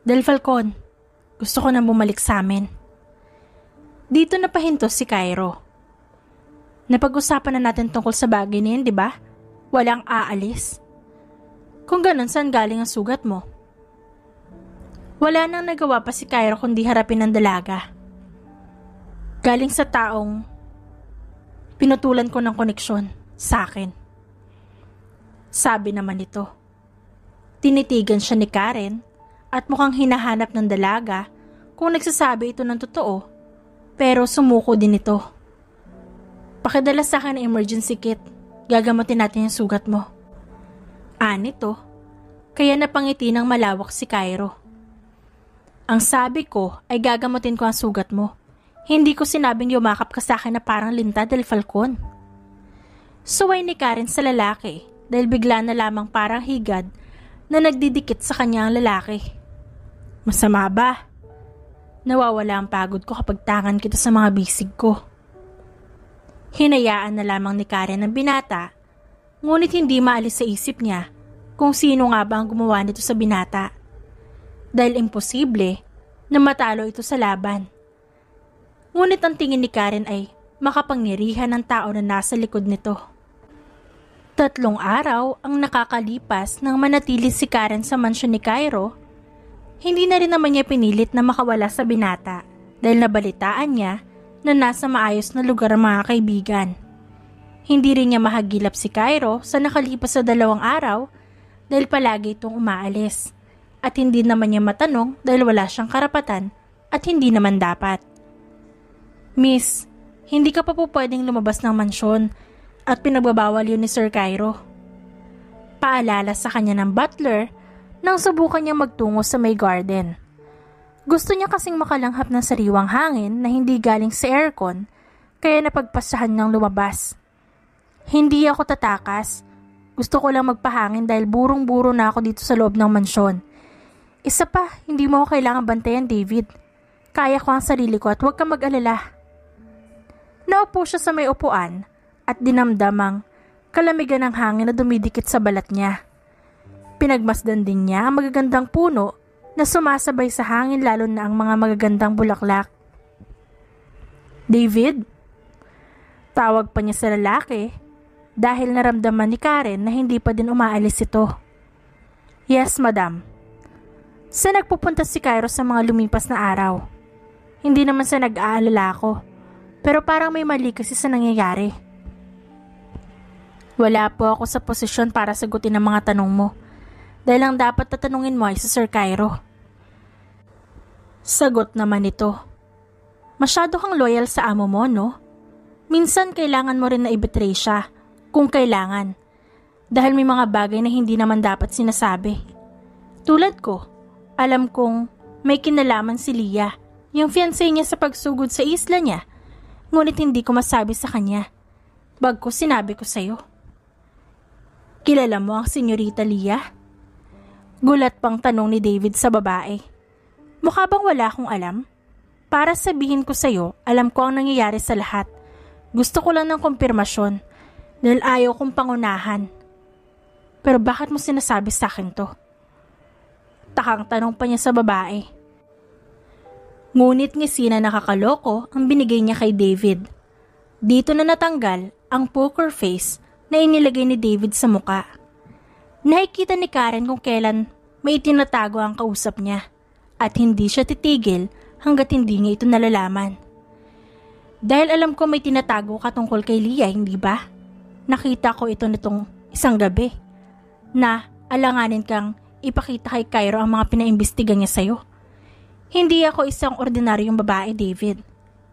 Del Falcon, gusto ko nang bumalik sa amin. Dito napahinto si Cairo. Napag-usapan na natin tungkol sa bagay na yun, di ba? Walang aalis. Kung ganun, saan galing ang sugat mo? Wala nang nagawa pa si Cairo kundi harapin ang dalaga. Galing sa taong pinutulan ko ng koneksyon sa akin. Sabi naman ito. Tinitigan siya ni Karen at mukhang hinahanap ng dalaga kung nagsasabi ito ng totoo, pero sumuko din ito. Pakidala sa akin ang emergency kit. Gagamutin natin yung sugat mo. Anito, kaya napangiti ng malawak si Cairo. Ang sabi ko ay gagamutin ko ang sugat mo. Hindi ko sinabing yumakap ka sa akin na parang Linta del Falcon. Suway ni Karen sa lalaki dahil bigla na lamang parang higad na nagdidikit sa kanya ang lalaki. Masama ba? Nawawala ang pagod ko kapag tangan kita sa mga bisig ko. Hinayaan na lamang ni Karen ang binata, ngunit hindi maalis sa isip niya kung sino nga ba ang gumawa nito sa binata. Dahil imposible na matalo ito sa laban. Ngunit ang tingin ni Karen ay makapangyarihan ng tao na nasa likod nito. 3 araw ang nakakalipas nang manatili si Karen sa mansyon ni Cairo. Hindi na rin naman niya pinilit na makawala sa binata dahil nabalitaan niya na nasa maayos na lugar ang mga kaibigan. Hindi rin niya mahagilap si Cairo sa nakalipas sa 2 araw dahil palagi itong umaalis. At hindi naman niya matanong dahil wala siyang karapatan at hindi naman dapat. Miss, hindi ka pa po pwedeng lumabas ng mansyon at pinagbabawal yun ni Sir Cairo. Paalala sa kanya ng butler nang subukan niya magtungo sa may garden. Gusto niya kasing makalanghap ng sariwang hangin na hindi galing sa aircon, kaya napagpasahan niyang lumabas. Hindi ako tatakas. Gusto ko lang magpahangin dahil burong-buro na ako dito sa loob ng mansyon. Isa pa, hindi mo ako kailangan bantayan, David. Kaya ko ang sarili ko at huwag kang mag-alala. Naupo siya sa may upuan at dinamdamang kalamigan ng hangin na dumidikit sa balat niya. Pinagmasdan din niya ang magagandang puno na sumasabay sa hangin lalo na ang mga magagandang bulaklak. David? Tawag pa niya sa lalaki dahil naramdaman ni Karen na hindi pa din umaalis ito. Yes, madam. Sa nagpupunta si Cairo sa mga lumipas na araw. Hindi naman sa nag-aalala ko, pero parang may mali kasi sa nangyayari. Wala po ako sa posisyon para sagutin ang mga tanong mo dahil ang dapat tatanungin mo ay si Sir Cairo. Sagot naman ito. Masyado kang loyal sa amo mo, no? Minsan kailangan mo rin na i-betray siya kung kailangan dahil may mga bagay na hindi naman dapat sinasabi. Tulad ko, alam kong may kinalaman si Leah, yung fiancé niya sa pagsugod sa isla niya, ngunit hindi ko masabi sa kanya. Bagkus sinabi ko sa'yo. Kilala mo ang senyorita Leah? Gulat pang tanong ni David sa babae. Mukha bang wala akong alam? Para sabihin ko sa'yo, alam ko ang nangyayari sa lahat. Gusto ko lang ng kumpirmasyon dahil ayaw kong pangunahan. Pero bakit mo sinasabi sa akin to? Takang tanong pa niya sa babae. Ngunit ngisi na nakakaloko ang binigay niya kay David. Dito na natanggal ang poker face na inilagay ni David sa muka. Nakikita ni Karen kung kailan may itinatago ang kausap niya at hindi siya titigil hanggat hindi niya ito nalalaman. Dahil alam ko may tinatago ka tungkol kay Leah, hindi ba? Nakita ko ito nitong isang gabi na alanganin kang ipakita kay Cairo ang mga pinaimbestigan niya sa'yo. Hindi ako isang ordinaryong babae, David.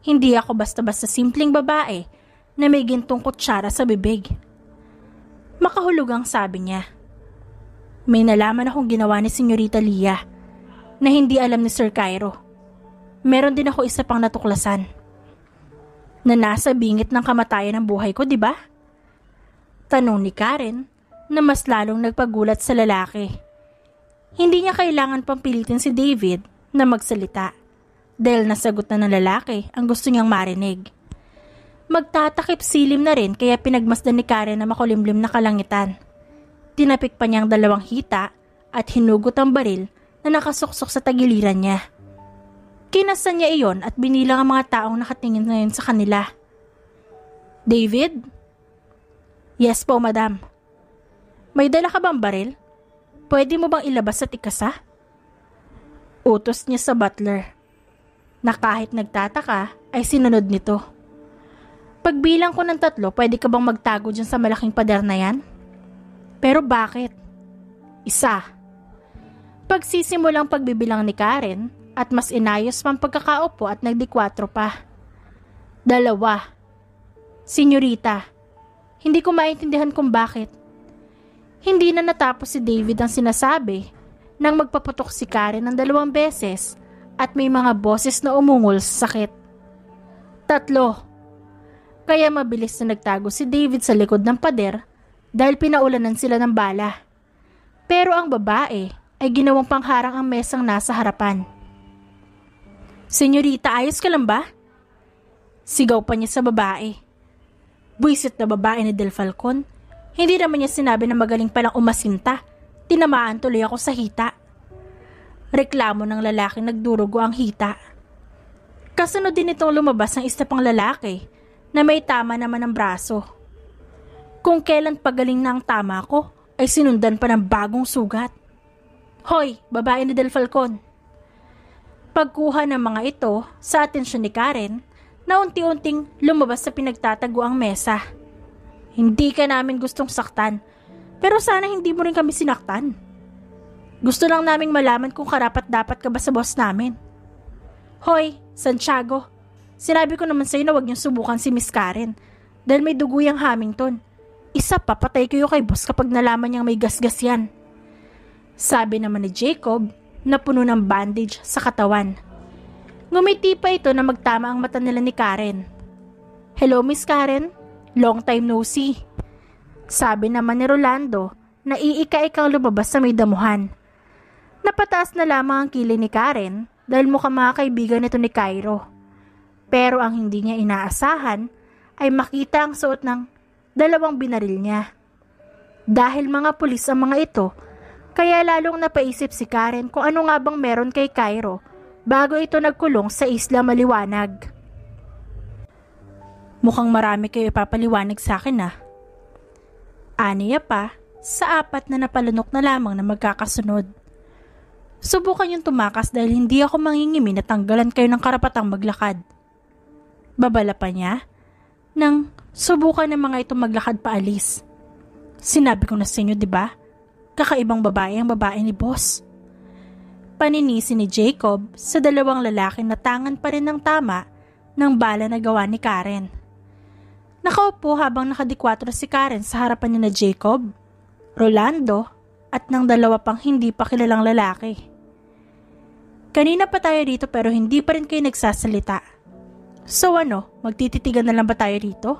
Hindi ako basta-basta simpleng babae na may gintong kutsara sa bibig. Makahulugang sabi niya. May nalaman akong ginawa ni Senyorita Leah na hindi alam ni Sir Cairo. Meron din ako isa pang natuklasan na nasa bingit ng kamatayan ng buhay ko, di ba? Tanong ni Karen na mas lalong nagpagulat sa lalaki. Hindi niya kailangan pang pilitin si David na magsalita dahil nasagot na ng lalaki ang gusto niyang marinig. Magtatakip silim na rin kaya pinagmasdan ni Karen na makulimlim na kalangitan. Tinapik pa niya ang 2 hita at hinugot ang baril na nakasuksok sa tagiliran niya. Kinasan niya iyon at binilang ang mga taong nakatingin ngayon sa kanila. David? Yes po, madam. May dala ka bang baril? Pwede mo bang ilabas at ikasa? Utos niya sa butler, na kahit nagtataka ay sinunod nito. Pagbilang ko ng 3, pwede ka bang magtago dyan sa malaking pader na yan? Pero bakit? 1. Pagsisimulang pagbibilang ni Karen at mas inayos pang pagkakaupo at nagdi-4 pa. 2. Senyorita, hindi ko maintindihan kung bakit. Hindi na natapos si David ang sinasabi nang magpaputok si Karen ng 2 beses at may mga boses na umungol sa sakit. 3. Kaya mabilis na nagtago si David sa likod ng pader dahil pinaulanan sila ng bala. Pero ang babae ay ginawang pangharang ang mesang nasa harapan. Senyorita, ayos ka lang ba? Sigaw pa niya sa babae. Buisit na babae ni Del Falcon. Hindi naman niya sinabi na magaling palang umasinta. Tinamaan tuloy ako sa hita. Reklamo ng lalaking nagdurugo ang hita. Kasunod din itong lumabas ng isa pang lalaki na may tama naman ng braso. Kung kailan pagaling na ang tama ko, ay sinundan pa ng bagong sugat. Hoy, babae ni Del Falcon! Pagkuha ng mga ito sa atensyon ni Karen, na unti-unting lumabas sa pinagtatago ang mesa. Hindi ka namin gustong saktan, pero sana hindi mo rin kami sinaktan. Gusto lang naming malaman kung karapat-dapat ka ba sa boss namin. Hoy, Santiago, sinabi ko naman sa'yo na huwag niyong subukan si Miss Karen dahil may dugo yung Hamilton. Isa pa, patay kayo kay boss kapag nalaman niyang may gasgas yan. Sabi naman ni Jacob na puno ng bandage sa katawan. Ngumiti pa ito na magtama ang mata nila ni Karen. Hello, Miss Karen. Long time no see. Sabi naman ni Rolando na iika-ikang lumabas sa may damuhan. Napataas na lamang ang kilay ni Karen dahil mukhang mga kaibigan nito ni Cairo. Pero ang hindi niya inaasahan ay makita ang suot ng 2 binaril niya. Dahil mga pulis ang mga ito, kaya lalong napaisip si Karen kung ano nga bang meron kay Cairo bago ito nagkulong sa Isla Maliwanag. Mukhang marami kayo ipapaliwanag sa akin Aniya pa sa 4 na napalunok na lamang na magkakasunod. Subukan yung tumakas dahil hindi ako mangingimi na tanggalan kayo ng karapatang maglakad. Babala pa niya nang subukan ng mga ito maglakad paalis. Sinabi ko na sa inyo, diba? Kakaibang babae ang babae ni boss. Paninisi ni Jacob sa 2 lalaki na tangan pa rin ng tama ng bala na gawa ni Karen. Nakaupo habang nakadikwatro si Karen sa harapan ni na Jacob, Rolando at ng 2 pang hindi pa kilalang lalaki. Kanina pa tayo dito pero hindi pa rin kayo nagsasalita. So magtititigan na lang ba tayo dito?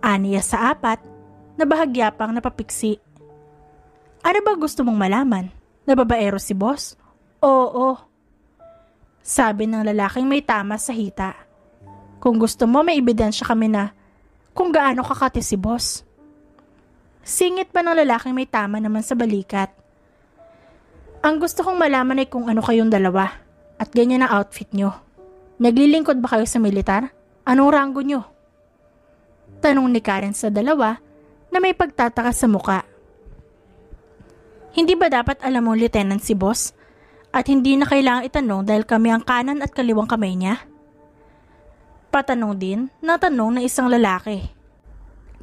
Aniya sa 4 na bahagya pang napapiksi. Ano ba gusto mong malaman? Na babaero si boss? Oo. Sabi ng lalaking may tama sa hita. Kung gusto mo may ebidensya kami na kung gaano kakati si boss. Singit pa ng lalaking may tama naman sa balikat. Ang gusto kong malaman ay kung ano kayong 2 at ganyan ang outfit nyo. Naglilingkod ba kayo sa militar? Anong ranggo nyo? Tanong ni Karen sa 2 na may pagtataka sa muka. Hindi ba dapat alam mong lieutenant si boss at hindi na kailangang itanong dahil kami ang kanan at kaliwang kamay niya? Patanong din na tanong ng isang lalaki.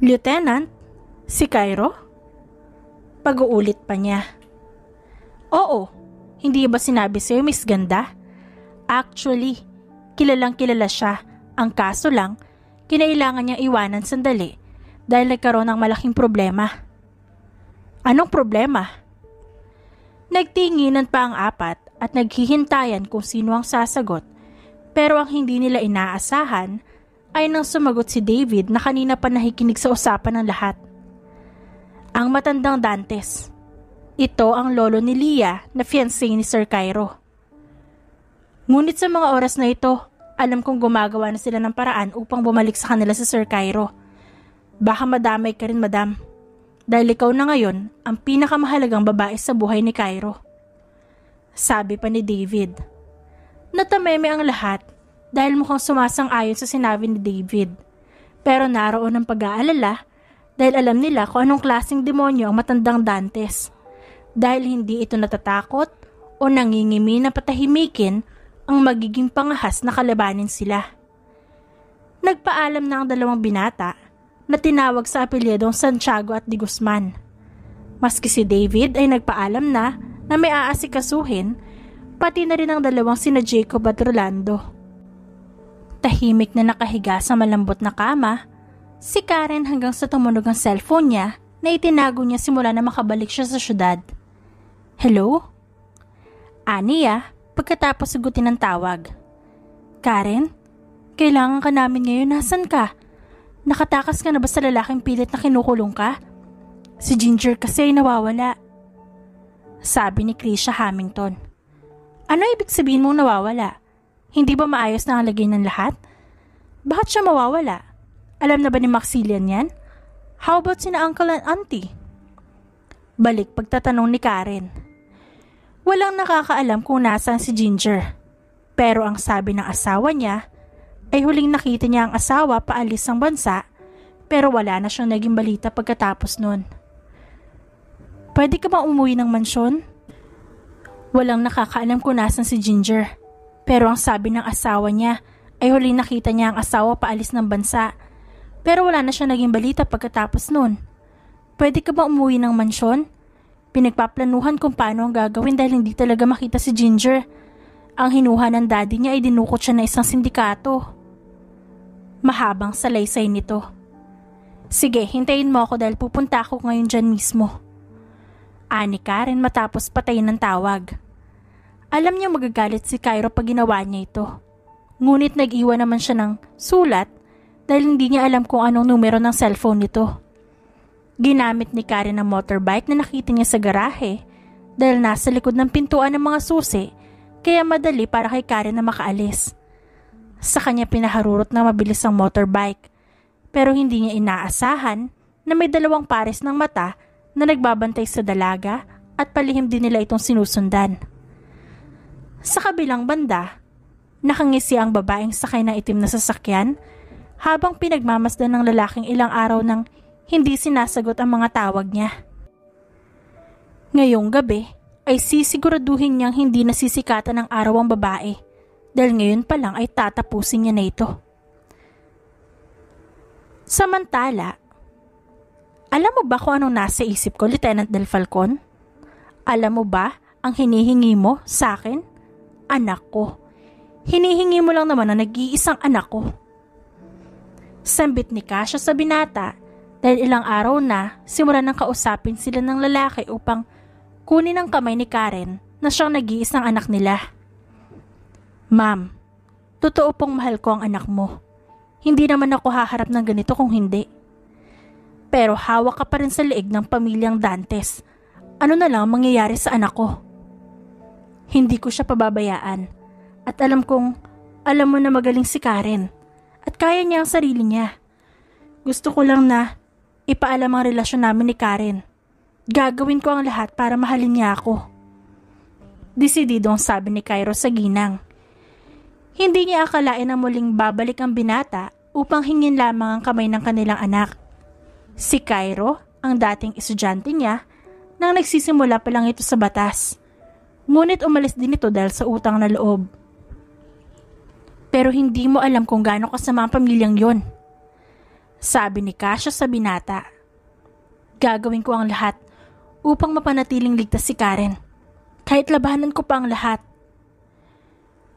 Lieutenant? Si Cairo? Pag-uulit pa niya. Oo, hindi ba sinabi sa'yo Miss Ganda? Actually, kilalang kilala siya. Ang kaso lang, kinailangan niyang iwanan sandali dahil nagkaroon ng malaking problema. Anong problema? Nagtinginan pa ang 4 at naghihintayan kung sino ang sasagot. Pero ang hindi nila inaasahan ay nang sumagot si David na kanina pa nakikinig sa usapan ng lahat. Ang matandang Dantes. Ito ang lolo ni Leah na fiancé ni Sir Cairo. Ngunit sa mga oras na ito, alam kong gumagawa na sila ng paraan upang bumalik sa kanila si Sir Cairo. Baka madamay ka rin, madam. Dahil ikaw na ngayon ang pinakamahalagang babae sa buhay ni Cairo. Sabi pa ni David. Natameme ang lahat dahil mukhang sumasang-ayon sa sinabi ni David. Pero naroon ang pag-aalala dahil alam nila kung anong klaseng demonyo ang matandang Dantes. Dahil hindi ito natatakot o nangingimi na patahimikin ang magiging pangahas na kalabanin sila. Nagpaalam na ang 2 binata na tinawag sa apelyedong Santiago at de Guzman. Maski si David ay nagpaalam na may aasikasuhin, pati na rin ang 2 sina Jacob at Rolando. Tahimik na nakahiga sa malambot na kama, si Karen hanggang sa tumunog ang cellphone niya na itinago niya simula na makabalik siya sa syudad. Hello? Aniya, pagkatapos sagutin ang tawag. Karen, kailangan ka namin ngayon, nasan ka? Nakatakas ka na ba sa lalaking pilit na kinukulong ka? Si Ginger kasi ay nawawala. Sabi ni Krisha Hamilton. Ano ibig sabihin mong nawawala? Hindi ba maayos na ang lagay ng lahat? Bakit siya mawawala? Alam na ba ni Maxillian yan? How about sina uncle and auntie? Balik pagtatanong ni Karen. Walang nakakaalam kung nasaan si Ginger. Pero ang sabi ng asawa niya ay huling nakita niya ang asawa paalis ng bansa pero wala na siyang naging balita pagkatapos nun. Pwede ka ba umuwi ng mansyon? Walang nakakaalam kung nasan si Ginger. Pero ang sabi ng asawa niya ay huling nakita niya ang asawa paalis ng bansa. Pero wala na siya naging balita pagkatapos nun. Pwede ka ba umuwi ng mansyon? Pinagpaplanuhan kung paano ang gagawin dahil hindi talaga makita si Ginger. Ang hinuha ng daddy niya ay dinukot siya na isang sindikato. Mahabang salaysay nito. Sige, hintayin mo ako dahil pupunta ako ngayon dyan mismo. Ani Karen matapos patayin ng tawag. Alam niya magagalit si Cairo pag ginawa niya ito. Ngunit nag-iwan naman siya ng sulat dahil hindi niya alam kung anong numero ng cellphone nito. Ginamit ni Karen ang motorbike na nakita niya sa garahe dahil nasa likod ng pintuan ng mga susi, kaya madali para kay Karen na makaalis. Sa kanya pinaharurot na mabilis ang motorbike, pero hindi niya inaasahan na may 2 pares ng mata na nagbabantay sa dalaga at palihim din nila itong sinusundan. Sa kabilang banda, nakangisi ang babaeng sakay ng itim na sasakyan habang pinagmamasdan ng lalaking ilang araw nang hindi sinasagot ang mga tawag niya. Ngayong gabi ay sisiguraduhin niyang hindi nasisikatan ng araw ang babae dahil ngayon pa lang ay tatapusin niya na ito. Samantala, alam mo ba kung anong nasa isip ko, Lieutenant Del Falcon? Alam mo ba ang hinihingi mo sa akin? Anak ko. Hinihingi mo lang naman ang nag-iisang anak ko. Sambit ni Kasia sa binata dahil ilang araw na simula nang kausapin sila ng lalaki upang kunin ang kamay ni Karen na siyang nag-iisang anak nila. Ma'am, totoo pong mahal ko ang anak mo. Hindi naman ako haharap ng ganito kung hindi. Pero hawak ka pa rin sa leeg ng pamilyang Dantes. Ano na lang ang mangyayari sa anak ko? Hindi ko siya pababayaan. At alam mo na magaling si Karen. At kaya niya ang sarili niya. Gusto ko lang na ipaalam ang relasyon namin ni Karen. Gagawin ko ang lahat para mahalin niya ako. Desididong sabi ni Cairo sa ginang. Hindi niya akalain na muling babalik ang binata upang hingin lamang ang kamay ng kanilang anak. Si Cairo, ang dating estudyante niya, nang nagsisimula pa lang ito sa batas. Ngunit umalis din ito dahil sa utang na loob. Pero hindi mo alam kung gaano kasama ang pamilyang yon. Sabi ni Kasia sa binata. Gagawin ko ang lahat upang mapanatiling ligtas si Karen. Kahit labanan ko pa ang lahat.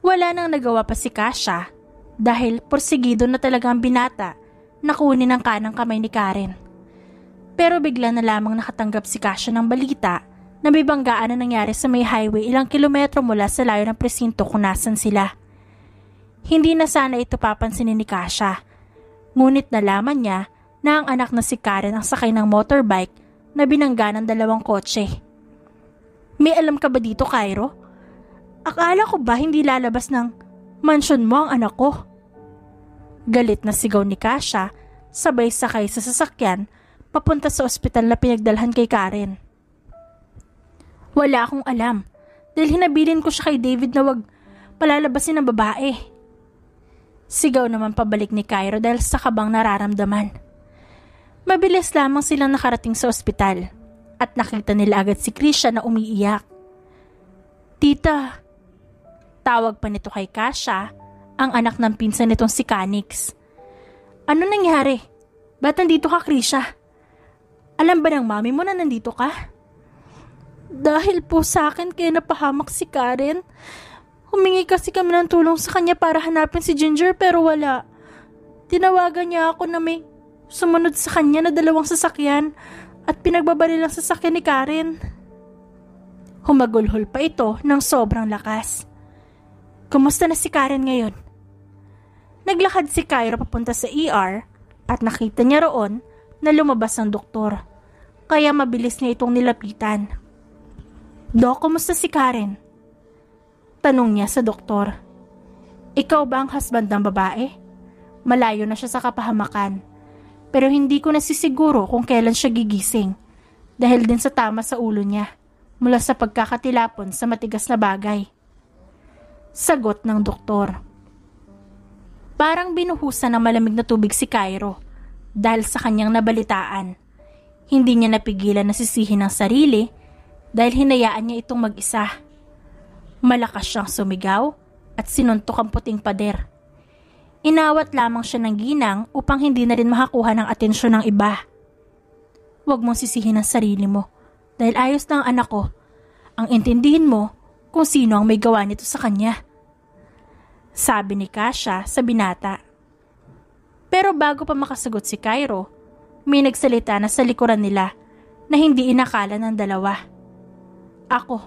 Wala nang nagawa pa si Kasia dahil porsigido na talaga ang binata na kunin ang kanang kamay ni Karen. Pero bigla na lamang nakatanggap si Kasia ng balita na may banggaan na nangyari sa may highway ilang kilometro mula sa layo ng presinto kung nasan sila. Hindi na sana ito papansinin ni Kasia. Ngunit nalaman niya na ang anak na si Karen ang sakay ng motorbike na binangga ng 2 kotse. May alam ka ba dito, Cairo? Akala ko ba hindi lalabas ng mansyon mo ang anak ko? Galit na sigaw ni Kasia, sabay sakay sa sasakyan papunta sa ospital na pinagdalhan kay Karen. Wala akong alam dahil hinabilin ko siya kay David na wag palalabasin ng babae. Sigaw naman pabalik ni Cairo dahil sa kabang nararamdaman. Mabilis lamang silang nakarating sa ospital at nakita nila agad si Krisha na umiiyak. Tita, tawag pa nito kay Kasia, ang anak ng pinsan nitong si Kanix. Ano nangyari? Ba't nandito ka, Krisha? Alam ba ng mami mo na nandito ka? Dahil po sa akin kaya napahamak si Karen. Humingi kasi kami ng tulong sa kanya para hanapin si Ginger pero wala. Tinawagan niya ako na may sumunod sa kanya na 2 sasakyan at pinagbabaril ang sasakyan ni Karen. Humagulhol pa ito ng sobrang lakas. Kumusta na si Karen ngayon? Naglakad si Cairo papunta sa ER at nakita niya roon na lumabas ang doktor. Kaya mabilis niya itong nilapitan. Dok, kumusta si Karen? Tanong niya sa doktor. Ikaw ba ang husband ng babae? Malayo na siya sa kapahamakan. Pero hindi ko nasisiguro kung kailan siya gigising. Dahil din sa tama sa ulo niya. Mula sa pagkakatilapon sa matigas na bagay. Sagot ng doktor. Parang binuhusan ng malamig na tubig si Cairo. Dahil sa kanyang nabalitaan. Hindi niya napigilan na sisihin ang sarili dahil hinayaan niya itong mag-isa. Malakas siyang sumigaw at sinuntok ang puting pader. Inawat lamang siya ng ginang upang hindi na rin makakuha ng atensyon ng iba. Huwag mong sisihin ang sarili mo dahil ayos na ang anak ko. Ang intindihin mo kung sino ang may gawa nito sa kanya. Sabi ni Kasia sa binata. Pero bago pa makasagot si Cairo, may nagsalita na sa likuran nila na hindi inakala ng 2. Ako,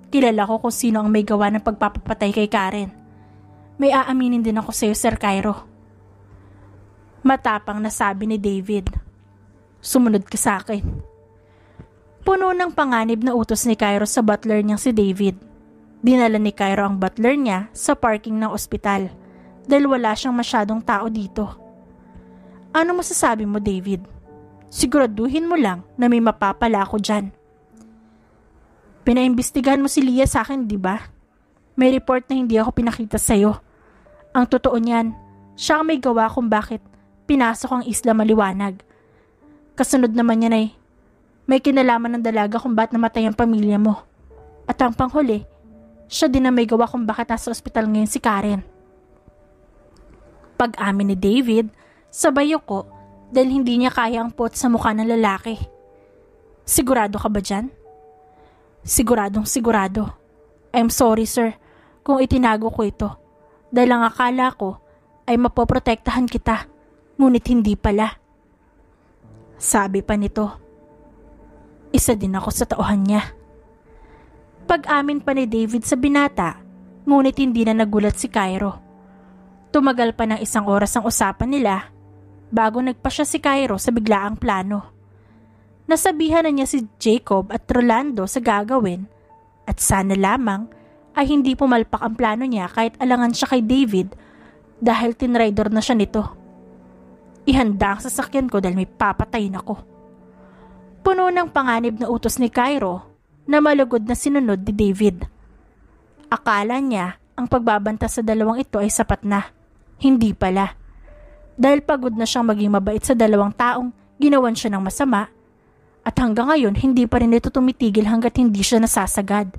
kilala ko kung sino ang may gawa ng pagpapapatay kay Karen. May aaminin din ako sa iyo, Sir Cairo. Matapang na sabi ni David. Sumunod ka sa akin. Puno ng panganib na utos ni Cairo sa butler niyang si David. Dinala ni Cairo ang butler niya sa parking ng ospital dahil wala siyang masyadong tao dito. Ano masasabi mo, David? Siguraduhin mo lang na may mapapala ako dyan. Pinaimbestigahan mo si Leah sa akin, di ba? May report na hindi ako pinakita sa'yo. Ang totoo niyan, siya ang may gawa kung bakit pinasok ang Isla Maliwanag. Kasunod naman niyan ay may kinalaman ng dalaga kung bakit namatay ang pamilya mo. At ang panghuli, siya din ang may gawa kung bakit nasa ospital ngayon si Karen. Pag-amin ni David, sabay yuko dahil hindi niya kaya ang pot sa mukha ng lalaki. Sigurado ka ba dyan? Siguradong sigurado. I'm sorry sir kung itinago ko ito dahil ang akala ko ay mapoprotektahan kita, ngunit hindi pala. Sabi pa nito, isa din ako sa tauhan niya. Pag-amin pa ni David sa binata, ngunit hindi na nagulat si Cairo. Tumagal pa ng 1 oras ang usapan nila bago nagpa siya si Cairo sa biglaang plano. Nasabihan na niya si Jacob at Rolando sa gagawin at sana lamang ay hindi pumalpak ang plano niya kahit alangan siya kay David dahil tinraidor na siya nito. Ihanda ang sasakyan ko dahil may papatayin ako. Puno ng panganib na utos ni Cairo na malugod na sinunod ni David. Akala niya ang pagbabanta sa dalawang ito ay sapat na. Hindi pala. Dahil pagod na siyang maging mabait sa dalawang taong ginawan siya ng masama at hanggang ngayon hindi pa rin ito tumitigil hanggat hindi siya nasasagad.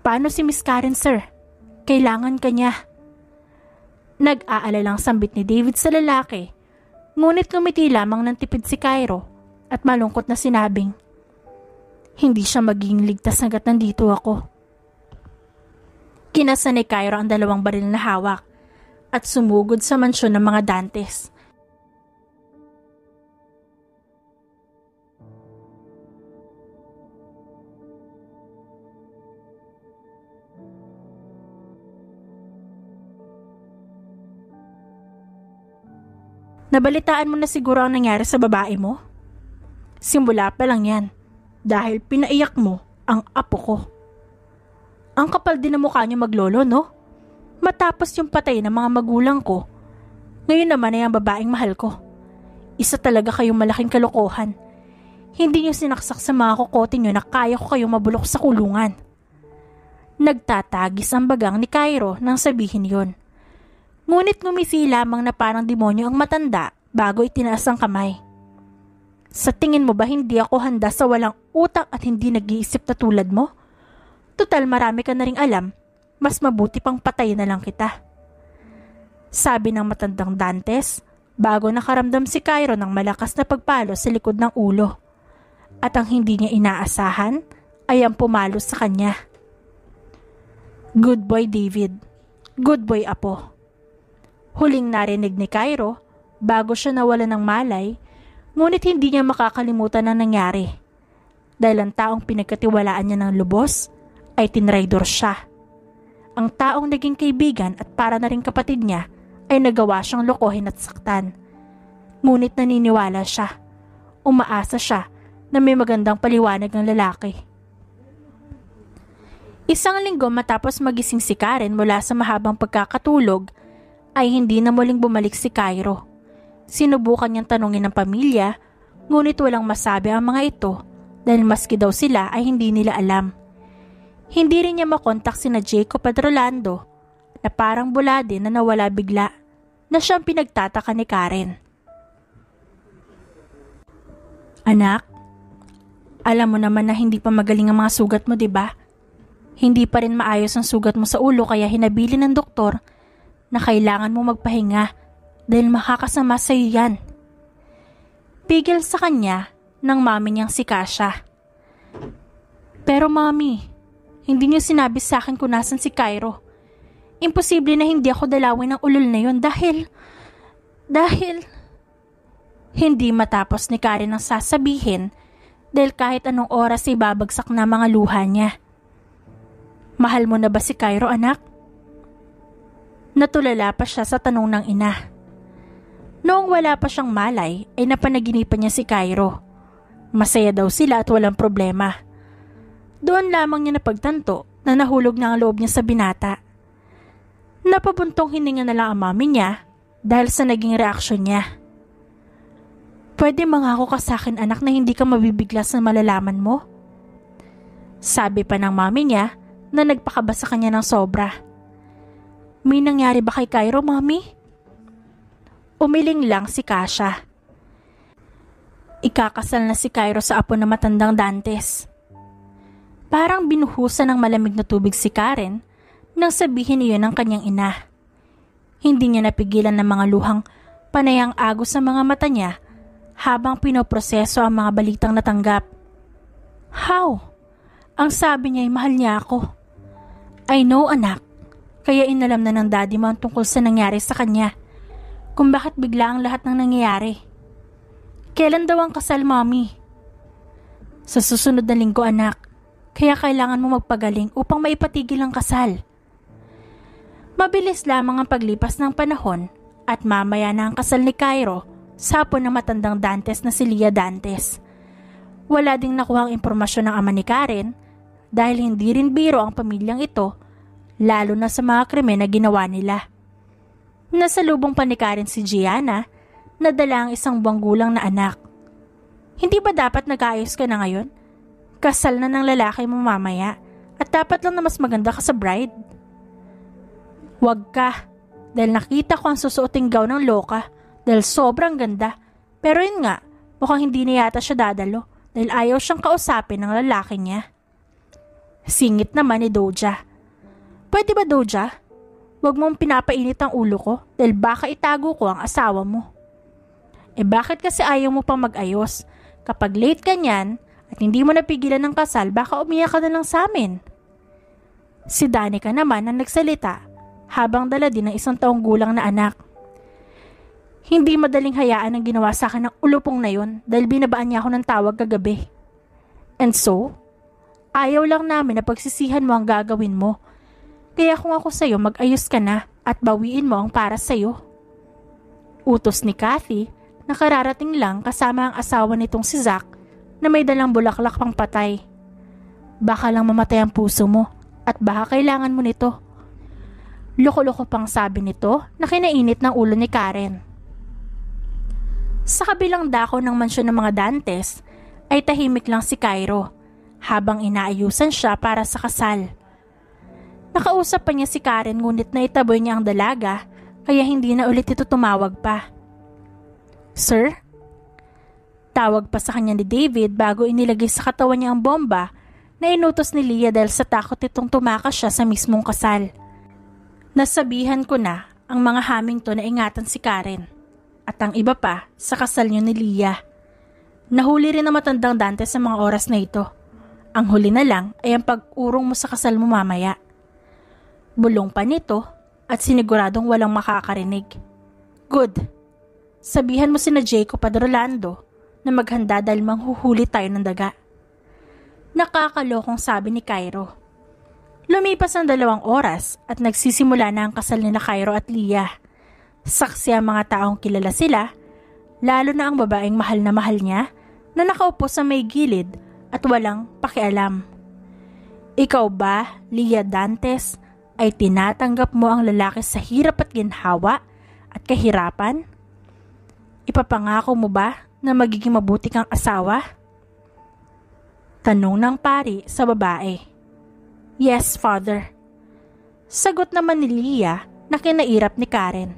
Paano si Miss Karen, sir? Kailangan ka niya. Nag-aalalang sambit ni David sa lalaki, ngunit ngumiti lamang ng tipid si Cairo at malungkot na sinabing, hindi siya magiging ligtas hanggat nandito ako. Kinasa ni Cairo ang 2 baril na hawak at sumugod sa mansyon ng mga Dantes. Nabalitaan mo na siguro ang nangyari sa babae mo? Simula pa lang yan. Dahil pinaiyak mo ang apo ko. Ang kapal din ng mukha niyo maglolo, no? Matapos yung patay ng mga magulang ko, ngayon naman ay ang babaeng mahal ko. Isa talaga kayong malaking kalokohan. Hindi niyo sinaksak sa mga kokote niyo na kaya ko kayong mabulok sa kulungan. Nagtatagis ang bagang ni Cairo nang sabihin yon. Ngunit ngumisi lamang na parang demonyo ang matanda bago itinaas ang kamay. Sa tingin mo ba hindi ako handa sa walang utak at hindi nag-iisip na tulad mo? Tutal marami ka na ring alam, mas mabuti pang patayin na lang kita. Sabi ng matandang Dantes bago nakaramdam si Cairo ng malakas na pagpalo sa likod ng ulo. At ang hindi niya inaasahan ay ang pumalo sa kanya. Good boy, David. Good boy, apo. Huling narinig ni Cairo bago siya nawala ng malay, ngunit hindi niya makakalimutan ang nangyari. Dahil ang taong pinagkatiwalaan niya ng lubos ay tinraidor siya. Ang taong naging kaibigan at para na rin kapatid niya ay nagawa siyang lokohin at saktan. Ngunit naniniwala siya. Umaasa siya na may magandang paliwanag ng lalaki. 1 linggo matapos magising si Karen mula sa mahabang pagkakatulog, ay hindi na muling bumalik si Cairo. Sinubukan niyang tanungin ng pamilya, ngunit walang masabi ang mga ito dahil maski daw sila ay hindi nila alam. Hindi rin niya makontak sina Jacob at Rolando na parang bula din na nawala bigla na siyang pinagtataka ni Karen. Anak, alam mo naman na hindi pa magaling ang mga sugat mo, diba? Hindi pa rin maayos ang sugat mo sa ulo kaya hinabili ng doktor na kailangan mo magpahinga dahil makakasama sa iyo yan. Pigil sa kanya ng mami niyang si Kasha. Pero mami, hindi niyo sinabi sa akin kung nasan si Cairo. Imposible na hindi ako dalawin ng ulol na yon dahil hindi matapos ni Karen ang sasabihin dahil kahit anong oras ay babagsak na mga luha niya. Mahal mo na ba si Cairo, anak? Natulala pa siya sa tanong ng ina. Noong wala pa siyang malay ay napanaginipan niya si Cairo. Masaya daw sila at walang problema. Doon lamang niya napagtanto na nahulog na ang loob niya sa binata. Napabuntong hininga na lang ang mami niya dahil sa naging reaksyon niya. "Pwede mangako ka sa akin anak na hindi ka mabibiglas na malalaman mo?" Sabi pa ng mami niya na nagpakaba sa kanya ng sobra. "May nangyari ba kay Cairo, mami?" Umiling lang si Kasha. Ikakasal na si Cairo sa apo na matandang Dantes. Parang binuhusan ng malamig na tubig si Karen nang sabihin iyon ng kanyang ina. Hindi niya napigilan ng mga luhang panayang agos sa mga mata niya habang pinoproseso ang mga balitang natanggap. "How? Ang sabi niya ay mahal niya ako." "I know, anak. Kaya inalam na ng daddy mo ang tungkol sa nangyari sa kanya. Kung bakit bigla ang lahat ng nangyayari." "Kailan daw ang kasal, mommy?" "Sa susunod na linggo, anak. Kaya kailangan mo magpagaling upang maipatigil ang kasal." Mabilis lamang ang paglipas ng panahon at mamaya na ang kasal ni Cairo sa apo ng matandang Dantes na si Leah Dantes. Wala ding nakuhang impormasyon ng ama ni Karen dahil hindi rin biro ang pamilyang ito, lalo na sa mga krimen na ginawa nila. Nasalubong pa ni Karen si Gianna na dala ang 1 buwang gulang na anak. "Hindi ba dapat nag-aayos ka na ngayon? Kasal na ng lalaki mo mamaya at dapat lang na mas maganda ka sa bride." "Wag ka, dahil nakita ko ang susuoting gown ng loka dahil sobrang ganda. Pero yun nga, mukhang hindi na yata siya dadalo dahil ayaw siyang kausapin ng lalaki niya." Singit naman ni Doja. "Pwede ba, Doja? Wag mong pinapainit ang ulo ko dahil baka itago ko ang asawa mo." Bakit kasi ayaw mo pang mag-ayos? Kapag late ka niyan at hindi mo napigilan ng kasal, baka umiyak ka na lang sa amin." Si Danica naman ang nagsalita habang dala din ng 1 taong gulang na anak. "Hindi madaling hayaan ang ginawa sa akin ng ulupong na yon dahil binabaan niya ako ng tawag kagabi. And so, ayaw lang namin na pagsisihan mo ang gagawin mo. Kaya kung ako sa'yo, mag-ayos ka na at bawiin mo ang para sa'yo." Utos ni Kathy na kararating lang kasama ang asawa nitong si Zach na may dalang bulaklak pang patay. "Baka lang mamatay ang puso mo at baka kailangan mo nito." Loko-loko pang sabi nito na kinainit ng ulo ni Karen. Sa kabilang dako ng mansyon ng mga Dantes ay tahimik lang si Cairo habang inaayusan siya para sa kasal. Nakausap pa niya si Karen ngunit naitaboy niya ang dalaga kaya hindi na ulit ito tumawag pa. "Sir?" Tawag pa sa kanya ni David bago inilagay sa katawan niya ang bomba na inutos ni Leah dahil sa takot itong tumakas siya sa mismong kasal. "Nasabihan ko na ang mga haming to na ingatan si Karen at ang iba pa sa kasal niyo ni Leah. Nahuli rin ang matandang Dante sa mga oras na ito. Ang huli na lang ay ang pag-urong mo sa kasal mo mamaya." Bulong pa nito at siniguradong walang makakarinig. "Good. Sabihan mo sina Jacob at Rolando na maghanda dahil manghuhuli tayo ng daga." Nakakalokong sabi ni Cairo. Lumipas ang 2 oras at nagsisimula na ang kasal nila Cairo at Leah. Saksi ang mga taong kilala sila, lalo na ang babaeng mahal na mahal niya na nakaupo sa may gilid at walang pakialam. "Ikaw ba, Leah Dantes, ay tinatanggap mo ang lalaki sa hirap at ginhawa at kahirapan? Ipapangako mo ba na magiging mabuti kang asawa?" Tanong ng pari sa babae. "Yes, father." Sagot naman ni Leah na kinairap ni Karen.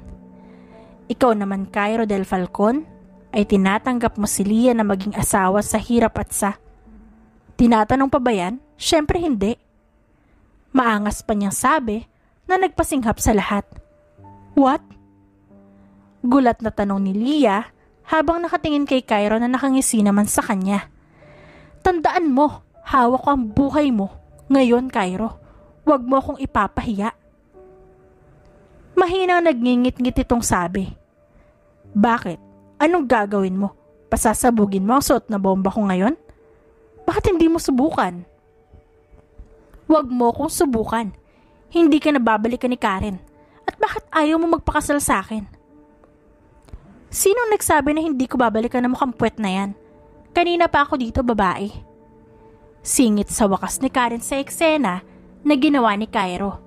"Ikaw naman, Cairo del Falcon, ay tinatanggap mo si Leah na maging asawa sa hirap at sa..." Tinatanong pa ba yan? Syempre hindi. Maangas pa niyang sabi na nagpasinghap sa lahat. "What?" Gulat na tanong ni Leah habang nakatingin kay Cairo na nakangisi naman sa kanya. "Tandaan mo, hawak ko ang buhay mo. Ngayon, Cairo, wag mo akong ipapahiya." Mahinang nagngingit-ngit itong sabi. "Bakit? Anong gagawin mo? Pasasabugin mo ang suot na bomba ko ngayon? Bakit hindi mo subukan?" "Wag mo akong subukan. Hindi ka nababalikan ni Karen. At bakit ayaw mo magpakasal sa akin?" Sinong nagsabi na hindi ko babalikan ng mukhang puwet na yan? Kanina pa ako dito, babae. Singit sa wakas ni Karen sa eksena na ginawa ni Cairo.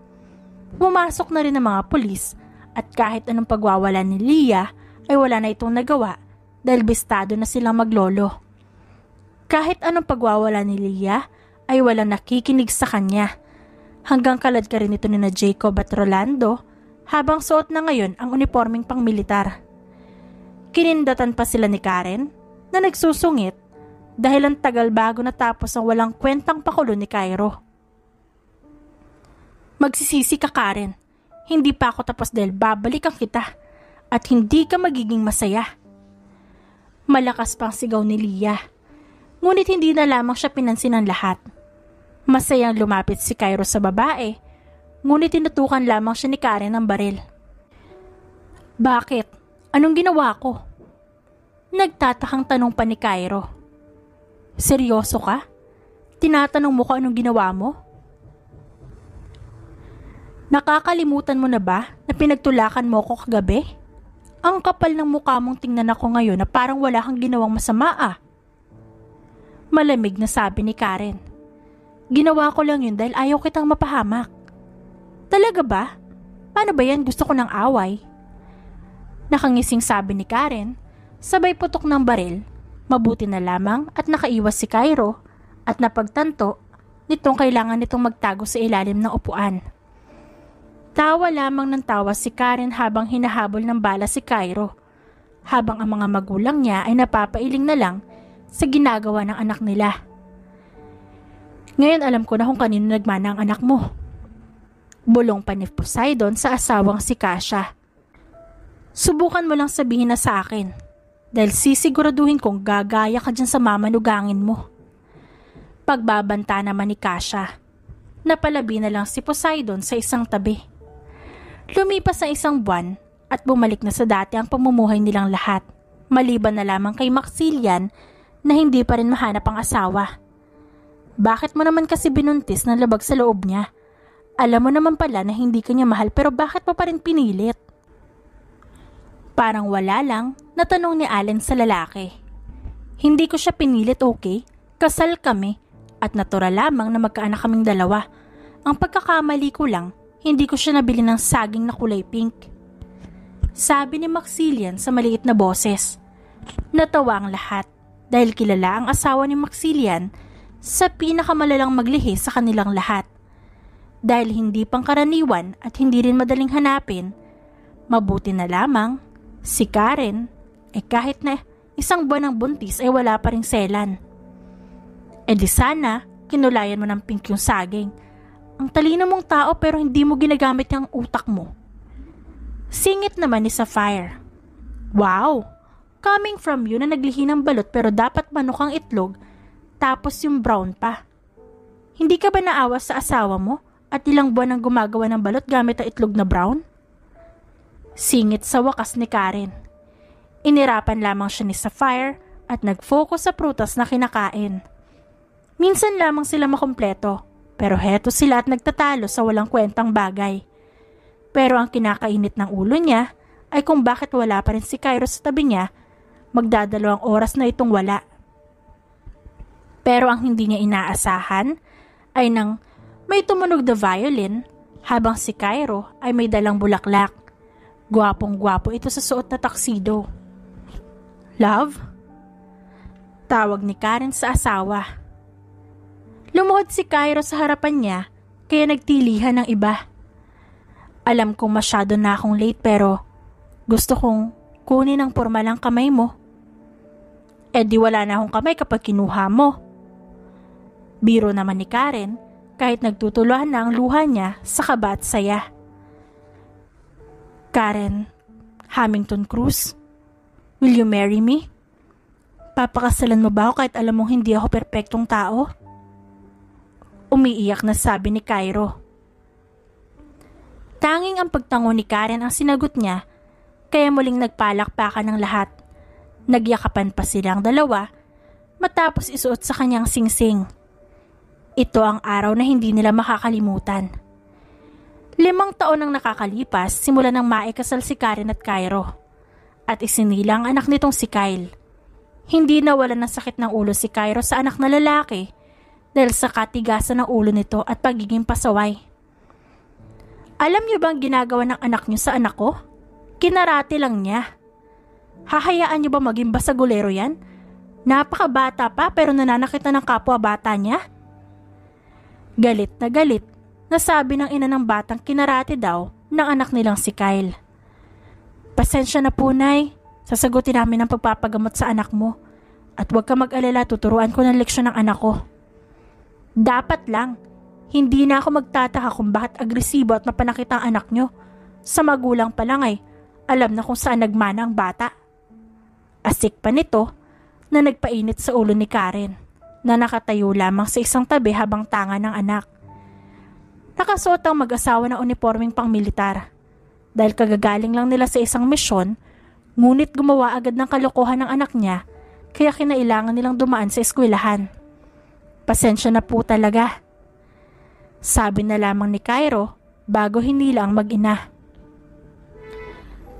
Pumasok na rin ang mga pulis at kahit anong pagwawala ni Leah ay wala na itong nagawa dahil bistado na silang maglolo. Kahit anong pagwawala ni Leah ay walang nakikinig sa kanya. Hanggang kalad ka rin ito ni na Jacob at Rolando habang suot na ngayon ang uniformeng pang-militar. Kinindatan pa sila ni Karen na nagsusungit dahil ang tagal bago natapos ang walang kwentang pakulo ni Cairo. Magsisisi ka, Karen. Hindi pa ako tapos dahil babalikan kita at hindi ka magiging masaya. Malakas pang sigaw ni Leah. Ngunit hindi na lamang siya pinansin ng lahat. Masayang lumapit si Cairo sa babae, ngunit tinutukan lamang siya ni Karen ng baril. Bakit? Anong ginawa ko? Nagtatakang tanong pa ni Cairo. Seryoso ka? Tinatanong mo ko anong ginawa mo? Nakakalimutan mo na ba na pinagtulakan mo ko kagabi? Ang kapal ng mukha mong tingnan ako ngayon na parang wala kang ginawang masama ah. Malamig na sabi ni Karen. Ginawa ko lang yun dahil ayaw kitang mapahamak. Talaga ba? Paano ba yan? Gusto ko ng away. Nakangising sabi ni Karen, sabay putok ng baril. Mabuti na lamang at nakaiwas si Cairo at napagtanto nitong kailangan nitong magtago sa ilalim ng upuan. Tawa lamang ng tawa si Karen habang hinahabol ng bala si Cairo, habang ang mga magulang niya ay napapailing na lang sa ginagawa ng anak nila. Ngayon alam ko na kung kanino nagmana ang anak mo. Bulong pa ni Poseidon sa asawang si Kasia. Subukan mo lang sabihin na sa akin, dahil sisiguraduhin kong gagaya ka dyan sa mamanugangin mo. Pagbabanta naman ni Kasia. Napalabi na lang si Poseidon sa isang tabi. Lumipas ang isang buwan at bumalik na sa dati ang pamumuhay nilang lahat, maliban na lamang kay Maxillian na hindi pa rin mahanap ang asawa. Bakit mo naman kasi binuntis ng labag sa loob niya? Alam mo naman pala na hindi ka niya mahal pero bakit mo pa rin pinilit? Parang wala lang, natanong ni Allen sa lalaki. Hindi ko siya pinilit, okay? Kasal kami at natural lamang na magkaanak kaming dalawa. Ang pagkakamali ko lang, hindi ko siya nabili ng saging na kulay pink. Sabi ni Maxillian sa maliit na boses. Natawa ang lahat dahil kilala ang asawa ni Maxillian sa pinakamalalang maglihi sa kanilang lahat. Dahil hindi pangkaraniwan at hindi rin madaling hanapin, mabuti na lamang si Karen kahit na isang buwan ng buntis ay wala pa ring selan. Di sana kinulayan mo ng pink yung saging. Ang talino mong tao pero hindi mo ginagamit yung utak mo. Singit naman ni Sapphire. Wow! Coming from you na naglihi ng balot pero dapat manok ang itlog tapos yung brown pa. Hindi ka ba naawa sa asawa mo at ilang buwan ang gumagawa ng balot gamit ang itlog na brown? Singit sa wakas ni Karen. Inirapan lamang siya ni Sapphire at nag-focus sa prutas na kinakain. Minsan lamang sila makumpleto. Pero heto sila at nagtatalo sa walang kwentang bagay. Pero ang kinakainit ng ulo niya ay kung bakit wala pa rin si Cairo sa tabi niya, magdadalawang oras na itong wala. Pero ang hindi niya inaasahan ay nang may tumunog na violin habang si Cairo ay may dalang bulaklak. Gwapong-gwapo ito sa suot na tuxedo. Love? Tawag ni Karen sa asawa. Lumuhod si Cairo sa harapan niya kaya nagtilihan ng iba. Alam kong masyado na akong late pero gusto kong kunin ang pormalang kamay mo. Di wala na akong kamay kapag kinuha mo. Biro naman ni Karen kahit nagtutuluhan na ang luha niya sa kaba at saya. Karen Hamilton Cruz, will you marry me? Papakasalan mo ba ako kahit alam mong hindi ako perpektong tao? Umiiyak na sabi ni Cairo. Tanging ang pagtango ni Karen ang sinagot niya, kaya muling nagpalakpakan ng lahat. Nagyakapan pa silang dalawa matapos isuot sa kanyang singsing. Ito ang araw na hindi nila makakalimutan. 5 taon ang nakakalipas simula nang maikasal si Karen at Cairo. at isinila ang anak nitong si Kyle. Hindi nawalan ng sakit ng ulo si Cairo sa anak na lalaki dahil sa katigasan ng ulo nito at pagiging pasaway. Alam niyo bang ginagawa ng anak niyo sa anak ko? Kinarate lang niya. Hahayaan niyo ba maging basagulero yan? Napakabata pa pero nananakit na ng kapwa bata niya? Galit na sabi ng ina ng batang kinarate daw ng anak nilang si Kyle. Pasensya na po, Nay. Sasagutin namin ang pagpapagamot sa anak mo. At huwag ka mag-alala, tuturuan ko ng leksyon ng anak ko. Dapat lang, hindi na ako magtataka kung bakit agresibo at mapanakit ang anak nyo. Sa magulang pa lang ay, alam na kung saan nagmana ang bata. Asik pa nito na nagpainit sa ulo ni Karen na nakatayo lamang sa isang tabi habang tanga ng anak. Nakasuot ang mag-asawa ng uniformeng pang-militar. Dahil kagagaling lang nila sa isang misyon, ngunit gumawa agad ng kalokohan ng anak niya kaya kinailangan nilang dumaan sa eskwelahan. Pasensya na po talaga. Sabi na lamang ni Cairo bago hinila ang mag-ina.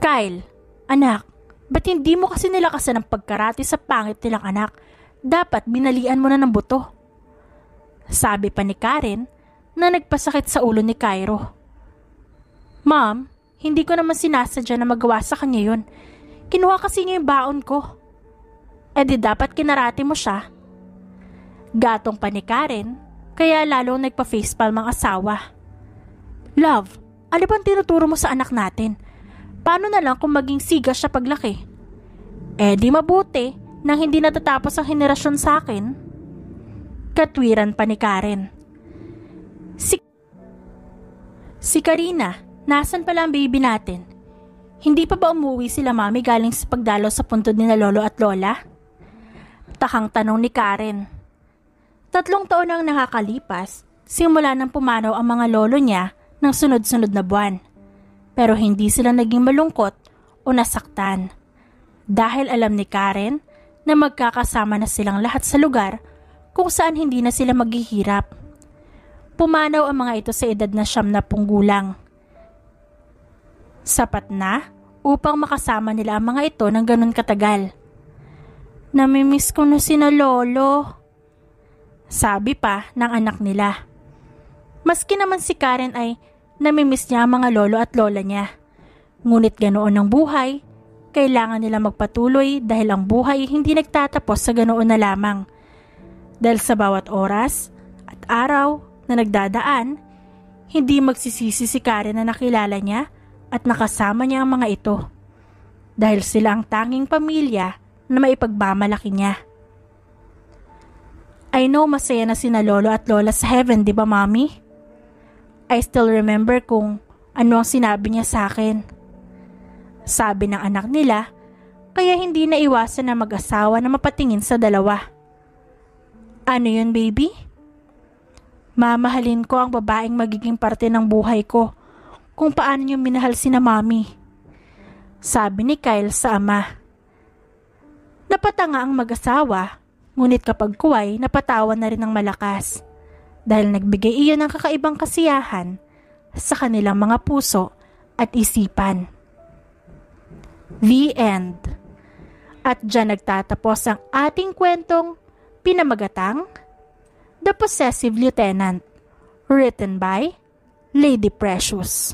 Kyle, anak, ba't hindi mo kasi nilakasan ng pagkarate sa pangit nilang anak? Dapat binalian mo na ng buto. Sabi pa ni Karen na nagpasakit sa ulo ni Cairo. Mom, hindi ko naman sinasadya na magawa sa kanya yun. Kinuha kasi niya yung baon ko. E di dapat kinarate mo siya. Gatong pa ni Karen, kaya lalo nagpa-facepalm ang asawa. Love, ano bang tinuturo mo sa anak natin? Paano na lang kung maging siga siya paglaki? Eh di mabuti nang hindi natatapos ang henerasyon sa akin. Katwiran pa ni Karen. Si Karina, nasan pala ang baby natin? Hindi pa ba umuwi sila mami galing sa pagdalaw sa puntod ni na lolo at lola? Takang tanong ni Karen. 3 taon ang nakakalipas, simula nang pumanaw ang mga lolo niya ng sunod-sunod na buwan. Pero hindi sila naging malungkot o nasaktan. Dahil alam ni Karen na magkakasama na silang lahat sa lugar kung saan hindi na sila maghihirap. Pumanaw ang mga ito sa edad na 70 gulang. Sapat na upang makasama nila ang mga ito ng ganun katagal. Namimiss ko na sina lolo, sabi pa ng anak nila. Maski naman si Karen ay namimiss niya ang mga lolo at lola niya. Ngunit ganoon ang buhay, kailangan nila magpatuloy dahil ang buhay hindi nagtatapos sa ganoon na lamang. Dahil sa bawat oras at araw na nagdadaan, hindi magsisisi si Karen na nakilala niya at nakasama niya ang mga ito. Dahil sila ang tanging pamilya na maipagmamalaki niya. I know masaya na sina lolo at lola sa heaven, di ba mommy? I still remember kung ano ang sinabi niya sa akin. Sabi ng anak nila, kaya hindi na iwasan na mag-asawa na mapatingin sa dalawa. Ano yun, baby? Mamahalin ko ang babaeng magiging parte ng buhay ko kung paano niyo minahal sina mami. Sabi ni Kyle sa ama. Napatanga ang mag-asawa, ngunit kapag kuway, napatawan na rin ng malakas dahil nagbigay iyon ng kakaibang kasiyahan sa kanilang mga puso at isipan. The end. At dyan nagtatapos ang ating kwentong pinamagatang The Possessive Lieutenant, written by Lady Precious.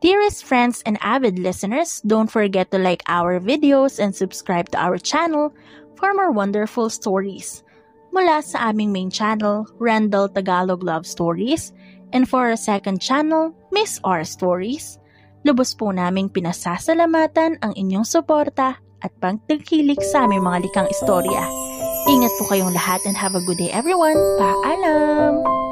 Dearest friends and avid listeners, don't forget to like our videos and subscribe to our channel for more wonderful stories. Mula sa aming main channel, Randall Tagalog Love Stories, and for our second channel, Miss R Stories, lubos po naming pinasasalamatan ang inyong suporta at pagtangkilik sa aming mga likang istorya. Ingat po kayong lahat and have a good day everyone. Paalam!